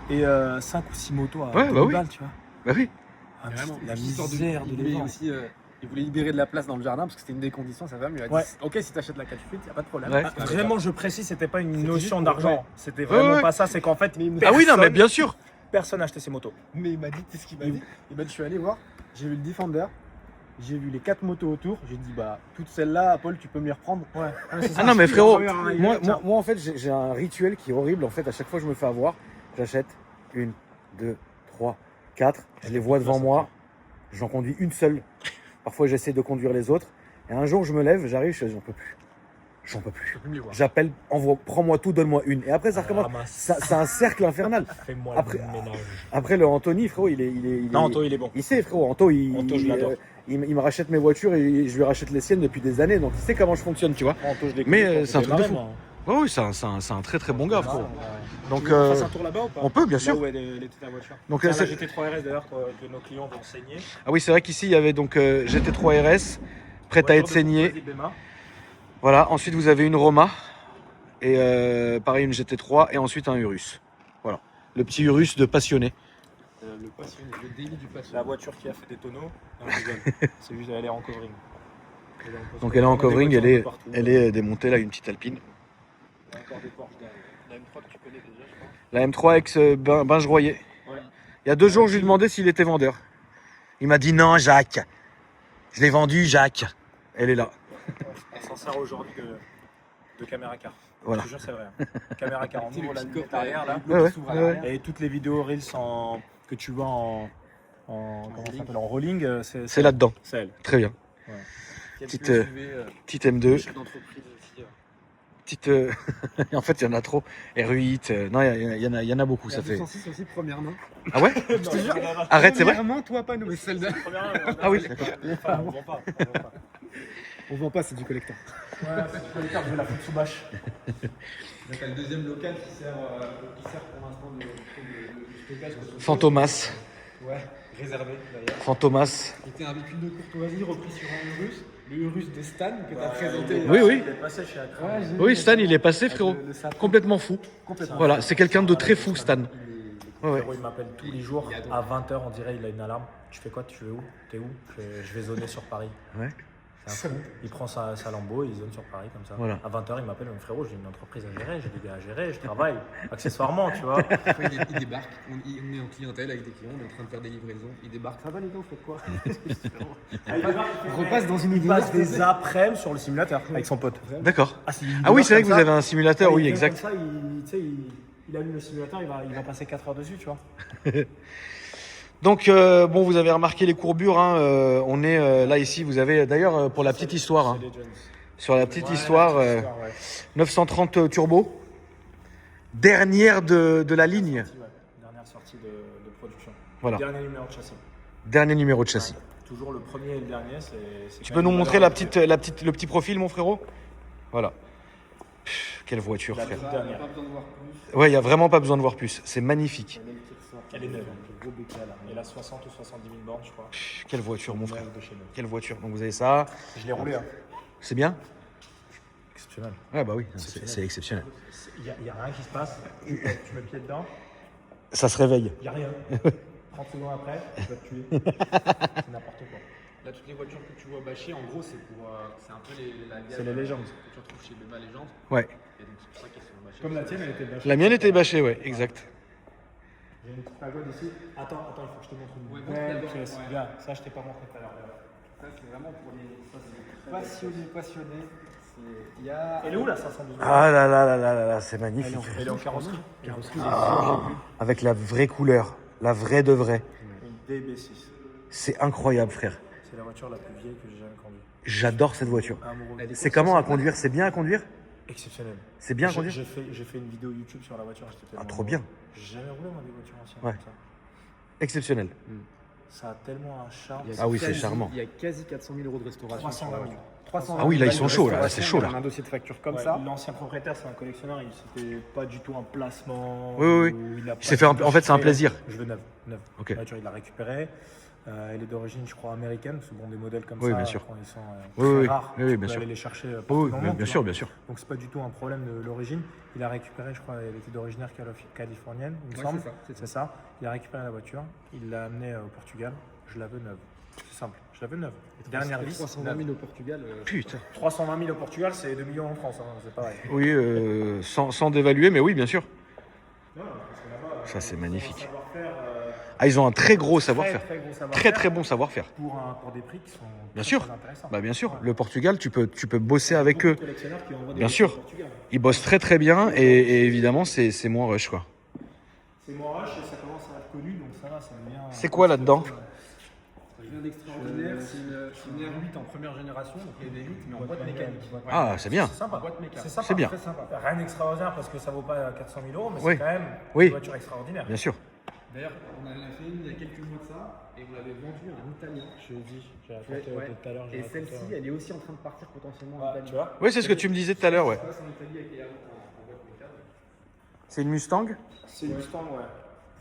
Et 5 ou 6 motos à 2 balles, tu vois. Bah oui. Ah, la misère de les aussi. Il voulait libérer de la place dans le jardin parce que c'était une des conditions, ça va mieux. Ok, si t'achètes la 488, il n'y a pas de problème. Ouais. Vraiment, je précise, c'était pas une notion d'argent. C'était vraiment pas ça. C'est qu'en fait, ah oui, non, mais bien sûr. Personne n'a acheté ses motos. Mais il m'a dit, qu'est-ce qu'il m'a dit? Il m'a dit, je suis allé voir, j'ai vu le Defender. J'ai vu les 4 motos autour. J'ai dit, bah, toutes celles-là, Paul, tu peux me les reprendre. Ouais. Ah non mais frérot, moi en fait j'ai un rituel qui est horrible en fait. À chaque fois que je me fais avoir, j'achète 1, 2, 3, 4. Je les vois devant moi. J'en conduis une seule. Parfois j'essaie de conduire les autres. Et un jour je me lève, j'arrive, je dis j'en peux plus. J'en peux plus. J'appelle, envoie, prends-moi tout, donne-moi une. Et après ça recommence. C'est un cercle infernal. Fais-moi Après, le ménage. après le Anthony, frérot, Non, Anto, il est bon. il sait, frérot. Anto, Anto, je l'adore. il me rachète mes voitures et je lui rachète les siennes depuis des années. Donc il sait comment je fonctionne, tu vois. Anto, je l'ai Mais, connu quand c'est un j'étais truc de marraine, fou. moi. Oui, c'est un très très bon gars, frérot. Donc, Tu veux qu'on fasse un tour là-bas ou pas? on peut, bien sûr. Là où elle était ta voiture. Donc, Tiens, c'est- la GT3 RS d'ailleurs que nos clients vont saigner. Ah oui, c'est vrai qu'ici il y avait donc GT3 RS, prête à être saignée. Voilà, ensuite vous avez une Roma et pareil une GT3 et ensuite un Urus. Voilà, le petit Urus de passionné. Le passionné, le délit du passionné. La voiture qui a fait des tonneaux. Non, je rigole. C'est juste elle est en covering. Donc elle est en On a des covering, voitures elle un est, peu partout. elle est démontée là, une petite Alpine. Il y a encore des Porsche derrière. La M3 que tu connais déjà, je crois. La M3 ex Binge Royer. Ouais. Il y a 2 jours, je lui ai demandé s'il était vendeur. Il m'a dit non, Jacques. Je l'ai vendu, Jacques. Elle est là. Elle s'en sert aujourd'hui de caméra car. Voilà. Je te jure, c'est vrai. Caméra car, on Tu sais, ouvre le la petit lunette coffre arrière là. Ouais, ouais, s'ouvre à ouais, l'arrière. Et toutes les vidéos Reels que tu vois comment ça s'appelle, en rolling, C'est là-dedans. C'est elle. Très bien. Quelques Petite, SUV, Petite M2. chef d'entreprise aussi. Petite. En fait, il y en a trop. R8. Non, il y en a beaucoup. Il y Ça a fait. 206 aussi, première main. Ah ouais Je te jure. Arrête, c'est vrai. Première main, toi, pas nous. Mais celle de... Ah oui, d'accord. On vend pas. On vend pas, c'est du collector. Ouais, c'est du collecteur, je vais la foutre sous bâche. Donc, t'as le deuxième local qui sert pour l'instant de stockage. Fantomas. Ouais, réservé d'ailleurs. Fantomas. C'était un véhicule de courtoisie repris sur un Urus. Le Urus de Stan que t'as présenté. Oui, oui. Il est passé chez Accra. Ouais, j'ai Oui, vu. Stan, il est passé, frérot. Le sapin. Complètement fou. Complètement. Voilà, c'est quelqu'un de très fou, Stan. Ouais, ouais. Il m'appelle tous les jours à 20h, on dirait il a une alarme. Tu fais quoi? Tu es où? T'es où? Je vais zoner sur Paris. Ouais. C'est un fou. Il prend sa Lambo et il zone sur Paris comme ça. Voilà. À 20h, il m'appelle, mon frérot, j'ai une entreprise à gérer, j'ai des gars à gérer, je travaille, accessoirement, tu vois. Après, il débarque, on est en clientèle avec des clients, on est en train de faire des livraisons. Il débarque, ça va les gars, vous faites quoi? On repasse dans une Il univers. passe des après-midi sur le simulateur avec son pote. D'accord. Si, Ah oui, c'est vrai que comme vous ça. avez un simulateur, Ouais, oui, il vient exact. Comme ça, tu sais, il allume le simulateur, il va passer 4 heures dessus, tu vois. Donc, bon, vous avez remarqué les courbures. Hein, on est là, ici, vous avez d'ailleurs, pour la petite histoire, hein, C'est Legends. sur la petite Ouais, histoire, la petite histoire, ouais. 930 turbo, dernière de la ligne, Sortie, ouais. Dernière sortie de production. Voilà. Dernier numéro de châssis. dernier numéro de châssis. Toujours le premier et le dernier, c'est. Tu peux nous montrer le petit profil, mon frérot? Voilà. Pff, quelle voiture, La frère. toute Il n'y a dernière. pas besoin de voir plus. Ouais, il n'y a vraiment pas besoin de voir plus. C'est magnifique. Elle est neuve, hein, le gros bécal. Elle a 60 ou 70 000 bornes, je crois. Pff, quelle voiture, mon frère. Neuve de chez nous. Quelle voiture. Donc, vous avez ça. Je l'ai roulé, hein. C'est bien? Exceptionnel. Ouais, bah oui, Exceptionnel. c'est exceptionnel. Il n'y a rien qui se passe. Tu mets le pied dedans, Ça se réveille. il n'y a rien. 30 secondes après, tu vas te tuer. C'est n'importe quoi. Là, toutes les voitures que tu vois bâchées, en gros, c'est pour. C'est un peu la gamme. C'est les légendes. Que tu retrouves chez Bema Légende. Ouais. Et donc, c'est pour ça qu'elles sont bâchées. Comme la tienne, elle était bâchée. La mienne était bâchée, ouais, exact. J'ai une petite pagode ici. Attends, il faut que je te montre une Ouais, belle montre-la pièce. d'abord, ouais. Regarde, ça, je t'ai pas montré tout à l'heure. Ça, c'est vraiment pour les passionnés. Il y a. Elle est où la 512? Ah là là là là là là, c'est magnifique. Elle est en carrosserie. Avec la vraie couleur, la vraie de vraie. Une DB6. C'est incroyable, frère. C'est la voiture la plus vieille que j'ai jamais conduite. J'adore cette voiture. Amoureux. C'est comment à conduire? C'est bien à conduire? Exceptionnel. C'est bien à J'ai- conduire? J'ai fait une vidéo YouTube sur la voiture. j'étais tellement trop bien. heureux. J'ai jamais roulé moi des voitures anciennes Ouais. comme ça. Exceptionnel. Ça a tellement un charme. Ah oui, c'est charmant. Il y a quasi 400 000 euros de restauration. 320 sur la 000. voiture. 320 Ah oui, là, ils 000 sont de chauds, là, restauration. c'est chaud, là. On a un dossier de facture comme Ouais, ça. L'ancien propriétaire, c'est un collectionneur. C'était pas du tout un placement. Oui, oui, oui. où il a Il s'est pas fait en fait, c'est un acheté. plaisir. Je veux neuve. Ok. La voiture, il l'a récupérée. Elle est d'origine, je crois, américaine. Ce sont des modèles comme Oui, ça. bien sûr. Quand ils sont Oui, très oui, rares, oui, oui, tu bien peux sûr. aller les chercher Oui, partout oui, dans le monde, bien tu sûr, vois. bien sûr. Donc c'est pas du tout un problème de l'origine. Il a récupéré, je crois, elle était d'origine californienne, il me Ouais, semble. c'est ça, C'est ça. Il a récupéré la voiture, il l'a amenée au Portugal. Je la veux neuve. C'est simple, je la veux neuve. Dernière vis. 320 000 au Portugal. Putain. 320 000 au Portugal, c'est 2 millions en France, hein, c'est pareil. Oui, sans dévaluer, mais oui, bien sûr. Non, parce que la Ça, c'est magnifique. Savoir-faire, Ah, ils ont un très gros savoir-faire. très gros savoir-faire. Très, très bon savoir-faire. Pour des prix qui sont Bien très, sûr. très intéressants. Bah, bien sûr. Ouais. Le Portugal, tu peux bosser avec Beaucoup eux. de collectionneurs qui envoient des Bien voitures sûr. au Portugal. Ils bossent très, très bien. Et évidemment, c'est moins rush, quoi. C'est moins rush et ça commence à être connu, donc ça va, ça devient. C'est quoi là-dedans? Rien d'extraordinaire, c'est une R8 en première génération, donc les V8, mais en boîte mécanique. Ah, c'est bien. C'est sympa. Boîte mécanique. C'est sympa, C'est bien. très sympa. Rien d'extraordinaire parce que ça vaut pas 400 000 euros, mais Oui. c'est quand même Oui. une voiture extraordinaire. Bien sûr. D'ailleurs, on en a fait une il y a quelques mois de ça, et vous l'avez vendue à un Italien. Je le dis, j'ai Ouais, raconté ouais. tout à l'heure. j'ai Et raconté, celle-ci, ouais. elle est aussi en train de partir potentiellement en Ouais, Italie. tu vois. Oui, c'est ce que tu me disais tout à l'heure, ouais. Ça passe en Italie avec les R8 en boîte mécanique. C'est une Mustang? C'est une Mustang, ouais.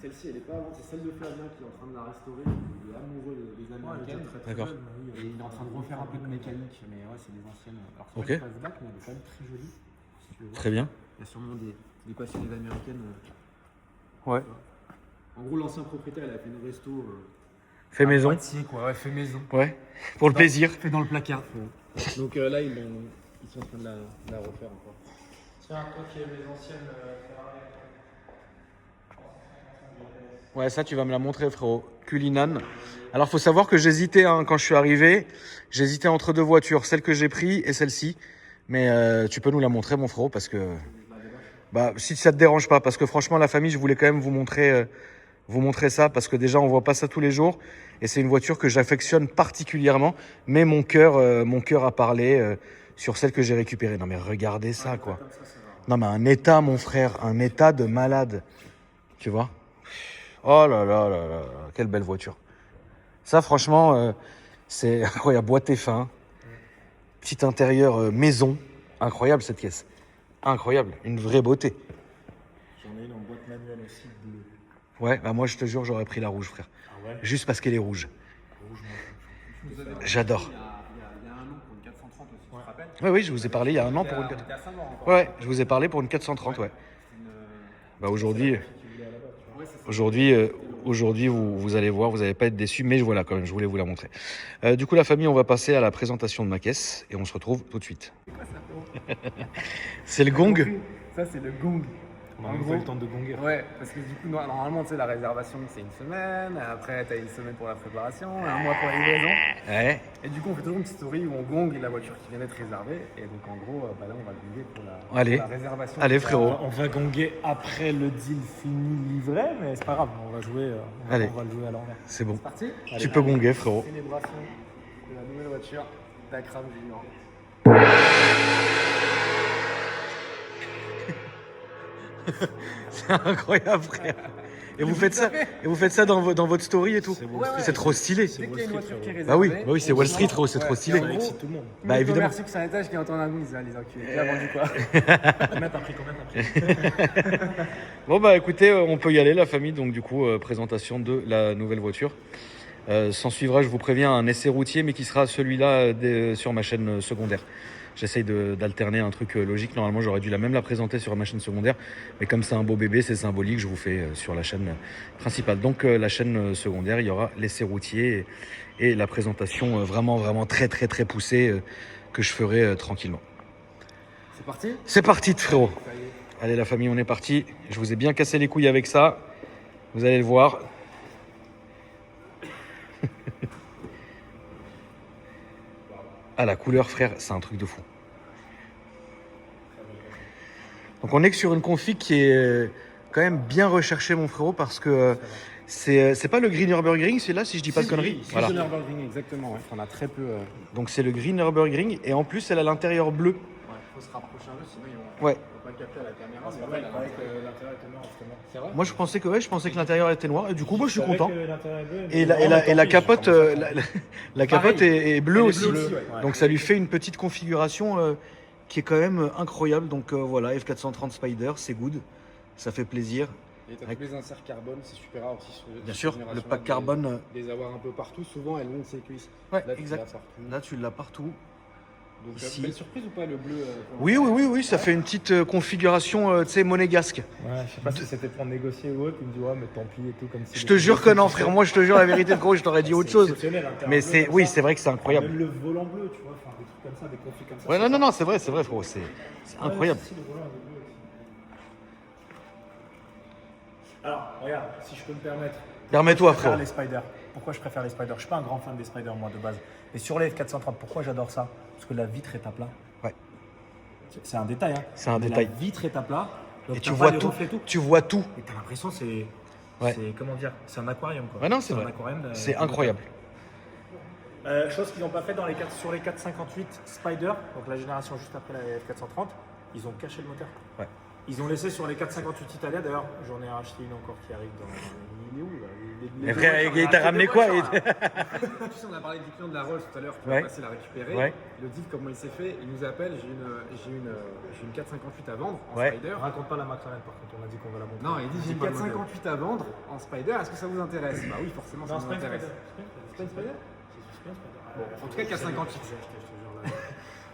Celle-ci, elle est pas avant, c'est celle de Flavien qui est en train de la restaurer. Il est amoureux des américaines. D'accord. Et il est en train de refaire un peu de mécanique, mais ouais, c'est des anciennes. Alors, c'est Ok. pas une Fastback, mais elle est quand même très jolie. Si tu veux voir. Très bien. Il y a sûrement des passionnés américaines. Ouais. En gros, l'ancien propriétaire, il a fait une resto. Fait maison. Moitié, quoi, ouais, fait maison. Ouais. Pour le plaisir. Fait dans le placard. Donc là, ils sont en train de la refaire encore. Tiens, toi qui aimes les anciennes Ferrari. Ouais, ça, tu vas me la montrer, frérot. Cullinan. Alors, faut savoir que j'hésitais, hein, quand je suis arrivé. J'hésitais entre deux voitures, celle que j'ai prise et celle-ci. Mais tu peux nous la montrer, mon frérot, parce que... Bah, si ça te dérange pas, parce que franchement, la famille, je voulais quand même vous montrer ça, parce que déjà, on voit pas ça tous les jours. Et c'est une voiture que j'affectionne particulièrement. Mais mon cœur a parlé sur celle que j'ai récupérée. Non, mais regardez ça, quoi. Non, mais un état, mon frère, un état de malade. Tu vois? Oh là là là là, quelle belle voiture. Ça, franchement, c'est incroyable. Boîte fin, petit intérieur maison. Incroyable cette pièce. Incroyable, une vraie beauté. J'en ai une en boîte manuelle aussi bleue. Ouais, bah moi je te jure, j'aurais pris la rouge, frère. Ah ouais. Juste parce qu'elle est rouge. Rouge, moi. J'adore. Il y a un an pour une 430 aussi, tu te rappelles? Oui, oui, je vous ai parlé il y a un an pour une 430. T'es à Saint-Maur encore. Ouais, je vous ai parlé pour une 430, ouais. Bah aujourd'hui, vous allez voir, vous n'allez pas être déçus, mais voilà quand même, je voulais vous la montrer. Du coup, la famille, on va passer à la présentation de ma caisse et on se retrouve tout de suite. C'est le gong. Ça, c'est le gong. On a En même gros- pas eu le temps de gonger. Ouais, parce que du coup, normalement, tu sais, la réservation, c'est une semaine. Après, t'as une semaine pour la préparation, un mois pour la livraison. Ouais. Et du coup, on fait toujours une petite story où on gongue la voiture qui vient d'être réservée. Et donc, en gros, bah là, on va gonger pour Allez. pour la réservation. Allez, frérot. On va gonger après le deal fini livré, mais c'est pas grave, on va jouer. Allez. On va le jouer à l'envers. C'est bon. C'est parti. Tu peux gonger, frérot. Célébration de la nouvelle voiture d'Akram Junior. C'est incroyable, frère. Et vous faites ça dans votre story et tout. C'est trop stylé. Dès qu'il y a une voiture qui est réservée. Bah oui, c'est Wall Street, frérot, c'est trop stylé. En gros, excite tout le monde. Bah évidemment. Merci que c'est un étage qui entend un goût, ils les enculés. Déjà vendu quoi. Combien t'as pris? Combien t'as pris? Bon bah écoutez, on peut y aller la famille, donc du coup présentation de la nouvelle voiture. S'en suivra, je vous préviens, un essai routier, mais qui sera celui-là sur ma chaîne secondaire. J'essaye d'alterner un truc logique. Normalement, j'aurais dû même la présenter sur ma chaîne secondaire, mais comme c'est un beau bébé, c'est symbolique, je vous fais sur la chaîne principale. Donc la chaîne secondaire, il y aura l'essai routier et la présentation vraiment très poussée que je ferai tranquillement. C'est parti. C'est parti, frérot. Ça y est. Allez la famille, on est parti. Je vous ai bien cassé les couilles avec ça. Vous allez le voir. Ah la couleur frère, c'est un truc de fou. Donc on est que sur une config qui est quand même bien recherchée mon frérot parce que c'est pas le Green Nürburgring, c'est là si je dis pas de conneries. Voilà. Voilà. Nürburgring, exactement. Ouais. On a très peu. Donc c'est le Green Nürburgring et en plus elle a l'intérieur bleu. Ouais, faut se rapprocher un peu, sinon ils vont Ouais. pas le capter à la caméra. C'est Mais vrai ouais, que l'intérieur était noir, justement. c'est vrai. Moi je pensais que l'intérieur était noir et du coup moi je suis savais content. que l'intérieur est bleu, Et mais la capote, la capote Pareil. est bleue Elle est aussi. bleue aussi, ouais. Donc ça lui fait une petite configuration qui est quand même incroyable. Donc voilà, F430 Spider, c'est good. Ça fait plaisir. Et t'as Avec- tous les inserts carbone, c'est super rare aussi. Bien sûr, le pack carbone. Les avoir un peu partout, souvent elles montent ses cuisses. Ouais, Là, tu exact. l'as partout. Là, tu l'as partout. Donc, Ici. belle surprise ou pas le bleu pour Oui, ça fait une petite configuration, tu sais, monégasque. Ouais, je sais pas si c'était pour négocier ou autre. Il me dit, ouais, mais tant pis et tout. Comme si Je te jure que non, frère. Moi, je te jure la vérité, gros, je t'aurais dit autre chose. Mais c'est, oui, c'est vrai que c'est incroyable. Même le volant bleu, tu vois, enfin, des trucs comme ça, des configs comme ça. Ouais, non, c'est vrai, frérot. C'est incroyable. Ouais, si, le volant est bleu aussi. Alors, regarde, si je peux me permettre. Permets-toi, Je préfère frérot. les spiders. Pourquoi je préfère les spiders? Je suis pas un grand fan des spiders, moi, de base. Mais sur les F430, pourquoi j'adore ça? Parce que la vitre est à plat. Ouais. C'est un détail, hein. C'est un Mais détail. La vitre est à plat. Donc Et t'as tu pas vois les tout. reflets, Tu vois tout. Et t'as l'impression c'est. Ouais. C'est comment dire? C'est un aquarium, quoi. Ouais, non, c'est un vrai. aquarium, C'est incroyable. Chose qu'ils n'ont pas fait sur les 458 Spider, donc la génération juste après la F430, ils ont caché le moteur. Ouais. Ils ont laissé sur les 458 Italia, d'ailleurs, j'en ai racheté une encore qui arrive dans. Il est où là? Mais frère, il t'a ramené quoi? Tu sais, on a parlé du client de la Rolls tout à l'heure qui va passer la récupérer. Ouais. Le deal, comment il s'est fait, il nous appelle, j'ai une 458 à vendre en Ouais. Spider. Raconte pas la McLaren par contre, on a dit qu'on va la montrer. Non, il dit j'ai une pas le modèle. 458 à vendre en Spider, est-ce que ça vous intéresse? Bah oui, forcément, ça Non, nous c'est pas une intéresse. Spider. C'est pas une Spider? C'est pas une Spider. Bon, en tout cas, 458.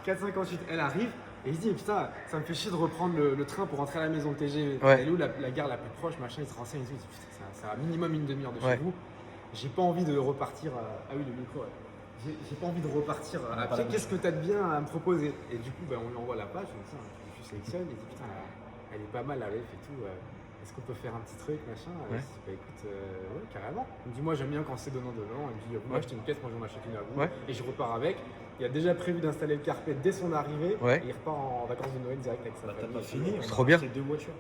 458, elle arrive et il se dit putain, ça me fait chier de reprendre le train pour rentrer à la maison de TGV. Ouais. Elle est où la gare la plus proche, machin, il se renseigne et tout. Il dit putain, c'est un minimum une demi-heure de chez Ouais. vous. J'ai pas envie de repartir. Ah oui, le micro, ouais. J'ai pas envie de repartir à pas pied. la Qu'est-ce que t'as de bien à me proposer? Et du coup, on lui envoie la page. Je dis tiens, tu sélectionnes. Il dit putain, elle est pas mal la ref et tout. Est-ce qu'on peut faire un petit truc, machin? Ouais. Je dis, bah écoute, ouais, carrément. Il me dit moi j'aime bien quand c'est donnant-donnant. Il me dit moi acheter une pièce, moi j'en achète une à vous. Ouais. Et je repars avec. Il a déjà prévu d'installer le carpet dès son arrivée. Ouais. Et il repart en vacances de Noël direct avec sa Bah, t'as famille. pas fini, on C'est a trop bien. acheté 2 voitures.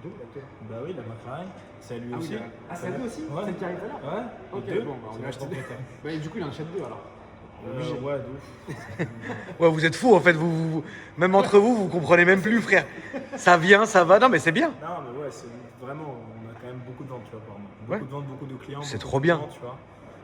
Deux, d'accord. Bah oui, la McLaren, c'est lui Ah, aussi. oui, ah, c'est à lui aussi? Ouais. Celle qui arrive tout à l'heure? Ouais, Ok, deux. bon, bah, on C'est a acheté mon deux. propriétaire. Bah, et du coup, il en achète deux alors. Ouais, de ouf. Ouais, vous êtes fous en fait. Même entre vous, vous comprenez même plus, frère. Ça vient, ça va. Non, mais c'est bien. Non, mais ouais, c'est vraiment, on a quand même beaucoup de ventes, tu vois, par mois. Ouais. Beaucoup de ventes, beaucoup de clients. C'est beaucoup trop de bien. clients, tu vois.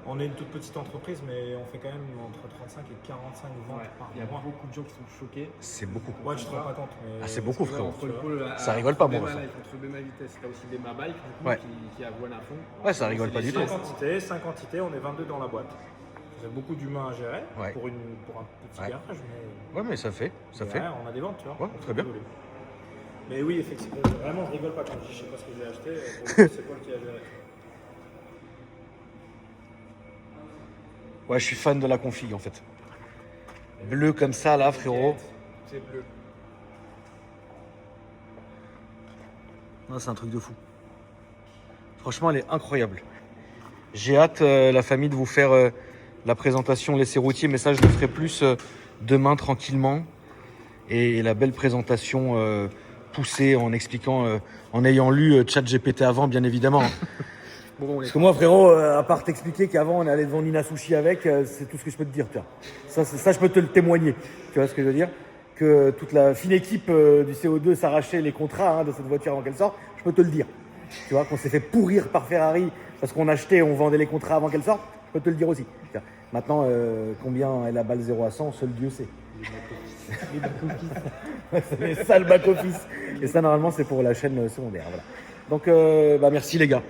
On est une toute petite entreprise, mais on fait quand même entre 35 et 45 ventes par Il y a mois. beaucoup de gens qui sont choqués. C'est beaucoup. Ouais, tu te rends pas compte. Mais Ah, c'est beaucoup, frérot. Entre le pôle Ça rigole pas, moi, Bema ça. Life, entre Bema Vitesse, t'as aussi Bema Bike, du coup, Ouais. qui a voile à fond. Ouais, ça rigole pas du tout. 5 entités, on est 22 dans la boîte. Il y a beaucoup d'humains à gérer Ouais. pour un petit Ouais. garage, mais Ouais, mais ça fait. Ça fait. derrière, on a des ventes, tu vois. Ouais, très bien. Mais oui, effectivement, vraiment, je rigole pas quand je dis je sais pas ce que j'ai acheté. Pour le coup, c'est Paul qui a géré. Ouais, je suis fan de la config en fait. Bleu comme ça là, frérot. C'est bleu. Non, c'est un truc de fou. Franchement, elle est incroyable. J'ai hâte, la famille, de vous faire la présentation laissé routier, mais ça, je le ferai plus demain tranquillement. Et la belle présentation poussée en expliquant, en ayant lu ChatGPT avant, bien évidemment. Bon, Parce que moi, frérot, à part t'expliquer qu'avant on allait devant Nina Sushi avec, c'est tout ce que je peux te dire. Tu vois. Ça, je peux te le témoigner. Tu vois ce que je veux dire? Que toute la fine équipe du CO2 s'arrachait les contrats de cette voiture avant qu'elle sorte, je peux te le dire. Tu vois, qu'on s'est fait pourrir par Ferrari parce qu'on achetait, on vendait les contrats avant qu'elle sorte, je peux te le dire aussi. Tu vois. Maintenant, combien est la balle 0 à 100, seul Dieu sait. les back-office. C'est les sales back-office. Et ça, normalement, c'est pour la chaîne secondaire. Voilà. Donc, merci les gars.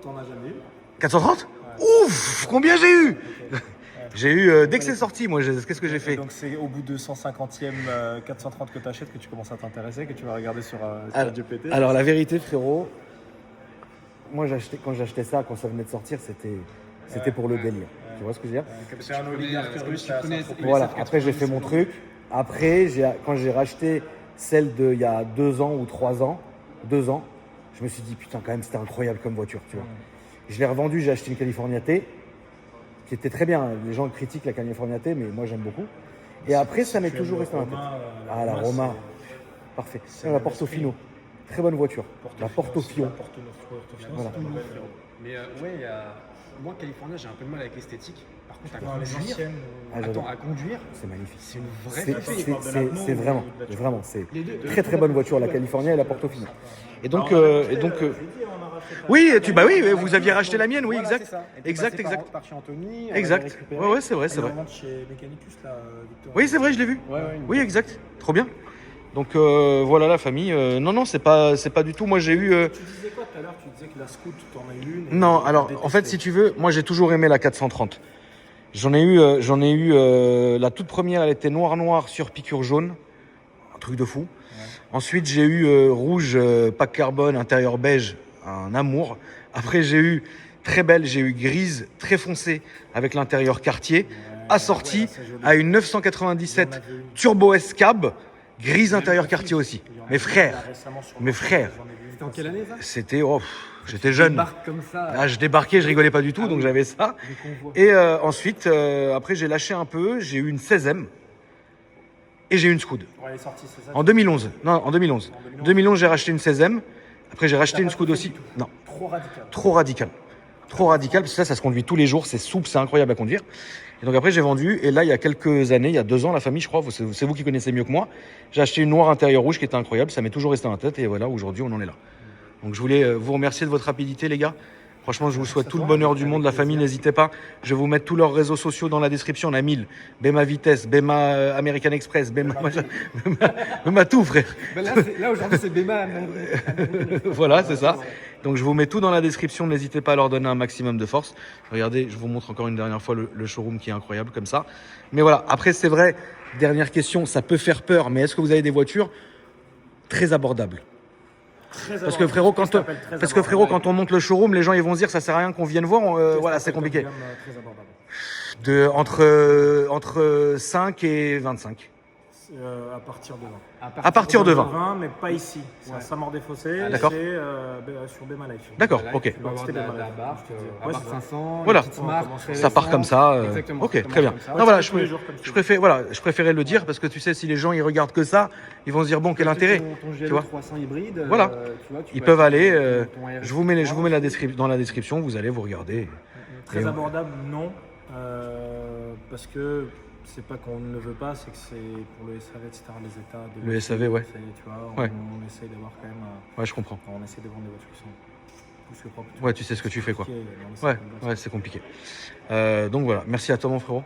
T'en as jamais eu? 430 ? Ouf, combien j'ai eu? J'ai eu, dès que c'est sorti, moi, qu'est-ce que j'ai fait? Donc c'est au bout de 150e 430 que tu achètes que tu commences à t'intéresser, que tu vas regarder sur GPT. Alors, la vérité, frérot, moi, quand j'achetais ça, quand ça venait de sortir, c'était pour le délire. Tu vois ce que je veux dire? C'est un oligarque russe. tu connais- Voilà, après, j'ai fait mon truc. Après, quand j'ai racheté celle de il y a 2 ans ou 3 ans, 2 ans, je me suis dit, putain, quand même, c'était incroyable comme voiture, tu vois. Je l'ai revendue, j'ai acheté une California T, qui était très bien. Les gens critiquent la California T, mais moi, j'aime beaucoup. Et après, ça m'est toujours resté en tête. Ah, la Roma, parfait. La Portofino, très bonne voiture. La Portofino. Voilà. Mais ouais, moi, California, j'ai un peu de mal avec l'esthétique. Par contre, à Non, les conduire, anciennes. Ah, j'adore. à conduire, C'est magnifique. c'est une vraie C'est fête. c'est vraiment, vraiment, c'est Les deux. très très bonne voiture, la California et la Portofino. Et donc, Oui, oui, vous aviez racheté la mienne, oui, Voilà, exact. c'est ça. Elle était Exact, passée exact. Par chez Anthony. on Exact. l'avait récupérée. Ouais, c'est vrai, c'est vrai. Chez Mechanicus, là, Victor. Oui, c'est vrai, je l'ai vu. Ouais, ouais, Oui, exact. Trop bien. Donc voilà la famille. Non, c'est pas du tout. Moi, j'ai eu. Tu disais quoi tout à l'heure? Tu disais que la Scoot, t'en as eu une. et Non, t'as alors détesté. en fait, si tu veux, moi j'ai toujours aimé la 430. J'en ai eu la toute première, elle était noire sur piqûre jaune, un truc de fou. Ouais. Ensuite, j'ai eu rouge, pack carbone, intérieur beige, un amour. Après, j'ai eu très belle, j'ai eu grise, très foncée avec l'intérieur quartier, assortie ouais, c'est joli. à une Il y 997 en avait une. Turbo S Cab, grise intérieur quartier aussi. Il y en a Mes une, frères, là, récemment, sur le mes marché, frères. j'en ai vu une C'était en quelle année ça? C'était, j'étais jeune. Débarque comme ça. Ah, je débarquais, je rigolais pas du tout, Ah donc oui. j'avais ça. Le convoi. Et ensuite, après j'ai lâché un peu, j'ai eu une 16e et j'ai eu une Scoot. Ouais, elle est sortie, c'est ça? En 2011. Non, en 2011. En 2011, j'ai racheté une 16e. Après, j'ai racheté T'as une pas Scoot fait aussi. du tout. Non, Trop radical. trop radical. Trop radical, parce que ça se conduit tous les jours, c'est souple, c'est incroyable à conduire. Et donc après, j'ai vendu. Et là, il y a quelques années, il y a 2 ans, la famille, je crois, c'est vous qui connaissez mieux que moi, j'ai acheté une noire intérieur rouge qui était incroyable. Ça m'est toujours resté en tête. Et voilà, aujourd'hui, on en est là. Donc je voulais vous remercier de votre rapidité, les gars. Franchement, je vous souhaite tout le bonheur du monde. La famille, n'hésitez pas. Je vais vous mettre tous leurs réseaux sociaux dans la description. On a 1000. Bema Vitesse, Bema American Express, Bema tout, frère. Ben là aujourd'hui, c'est Bema. Voilà, c'est ça. Donc je vous mets tout dans la description. N'hésitez pas à leur donner un maximum de force. Regardez, je vous montre encore une dernière fois le showroom qui est incroyable comme ça. Mais voilà, après, c'est vrai, dernière question, ça peut faire peur, mais est-ce que vous avez des voitures très abordables? Parce que frérot, quand on monte le showroom, les gens ils vont se dire ça sert à rien qu'on vienne voir. Voilà, c'est compliqué. Très abordable. Entre 5 et 25. À partir de 20. À partir de 20. Mais pas ici. C'est à Saint-Maur-des-Fossés. d'accord. C'est sur Bema Life. D'accord, ok. Tu vas avoir de la barque, Ouais, barque c'est ça. 500, Voilà. une petite Smart, Ça part comme ça. Exactement. Ok, Ça très bien. marche comme ça. Non, voilà, tous les jours comme ça. je préférais le dire parce que tu sais, si les gens ils regardent que ça, ils vont se dire bon, quel intérêt. Ton Tu vois. GLE 300 hybride. Voilà. Tu vois, tu Ils peux peuvent acheter aller. ton RS3. Je vous mets dans la description. Vous allez vous regarder. Très Et abordable, non. Parce que c'est pas qu'on ne le veut pas, c'est que c'est pour le SAV, etc. Les états. De Le SAV, ouais. Tu vois, Ouais. on essaye d'avoir quand même. Ouais, je comprends. On essaie de vendre des voitures qui sont plus que propres. Ouais, tu sais ce que tu fais quoi. Ouais, Ouais, c'est compliqué. Donc voilà, merci à toi mon frérot.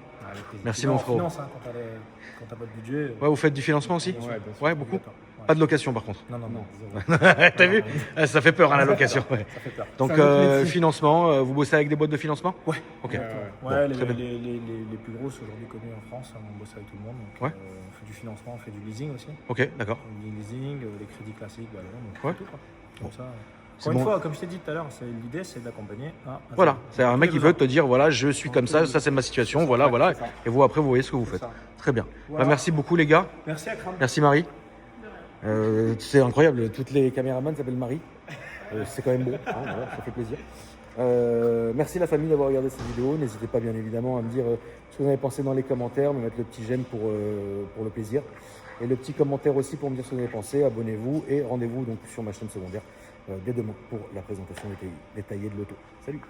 Merci, mon frérot. Finance, hein, quand t'as pas de budget. Ouais, vous faites du financement aussi? Ouais, bien sûr. Ouais, beaucoup. Ouais. Pas de location par contre. Non. T'as vu? Ça fait peur à la location. Ouais. Ça fait peur. Donc C'est un autre métier. financement, vous bossez avec des boîtes de financement? Ouais. Ok. Ouais. Bon, Ouais, très bien. les plus grosses aujourd'hui connues en France, on bosse avec tout le monde. Donc, Ouais. on fait du financement, on fait du leasing aussi. Ok, d'accord. Du leasing, les crédits classiques, bah, donc, Ouais. tout, quoi. Comme ça. C'est Encore une bon. fois, comme je t'ai dit tout à l'heure, l'idée c'est d'accompagner un Voilà, zéro. c'est un mec qui veut te dire voilà, je suis comme ça c'est ma situation, voilà, voilà. c'est ça. Et vous après, vous voyez ce que vous faites. ça. Très bien. Voilà. Bah, merci beaucoup les gars. Merci Akram. Merci Marie. C'est incroyable, toutes les caméramans s'appellent Marie. C'est quand même beau, hein, voilà, ça fait plaisir. Merci la famille d'avoir regardé cette vidéo. N'hésitez pas bien évidemment à me dire ce que vous avez pensé dans les commentaires, me mettre le petit j'aime pour le plaisir. Et le petit commentaire aussi pour me dire ce que vous avez pensé. Abonnez-vous et rendez-vous donc sur ma chaîne secondaire dès demain pour la présentation détaillée de l'auto. Salut!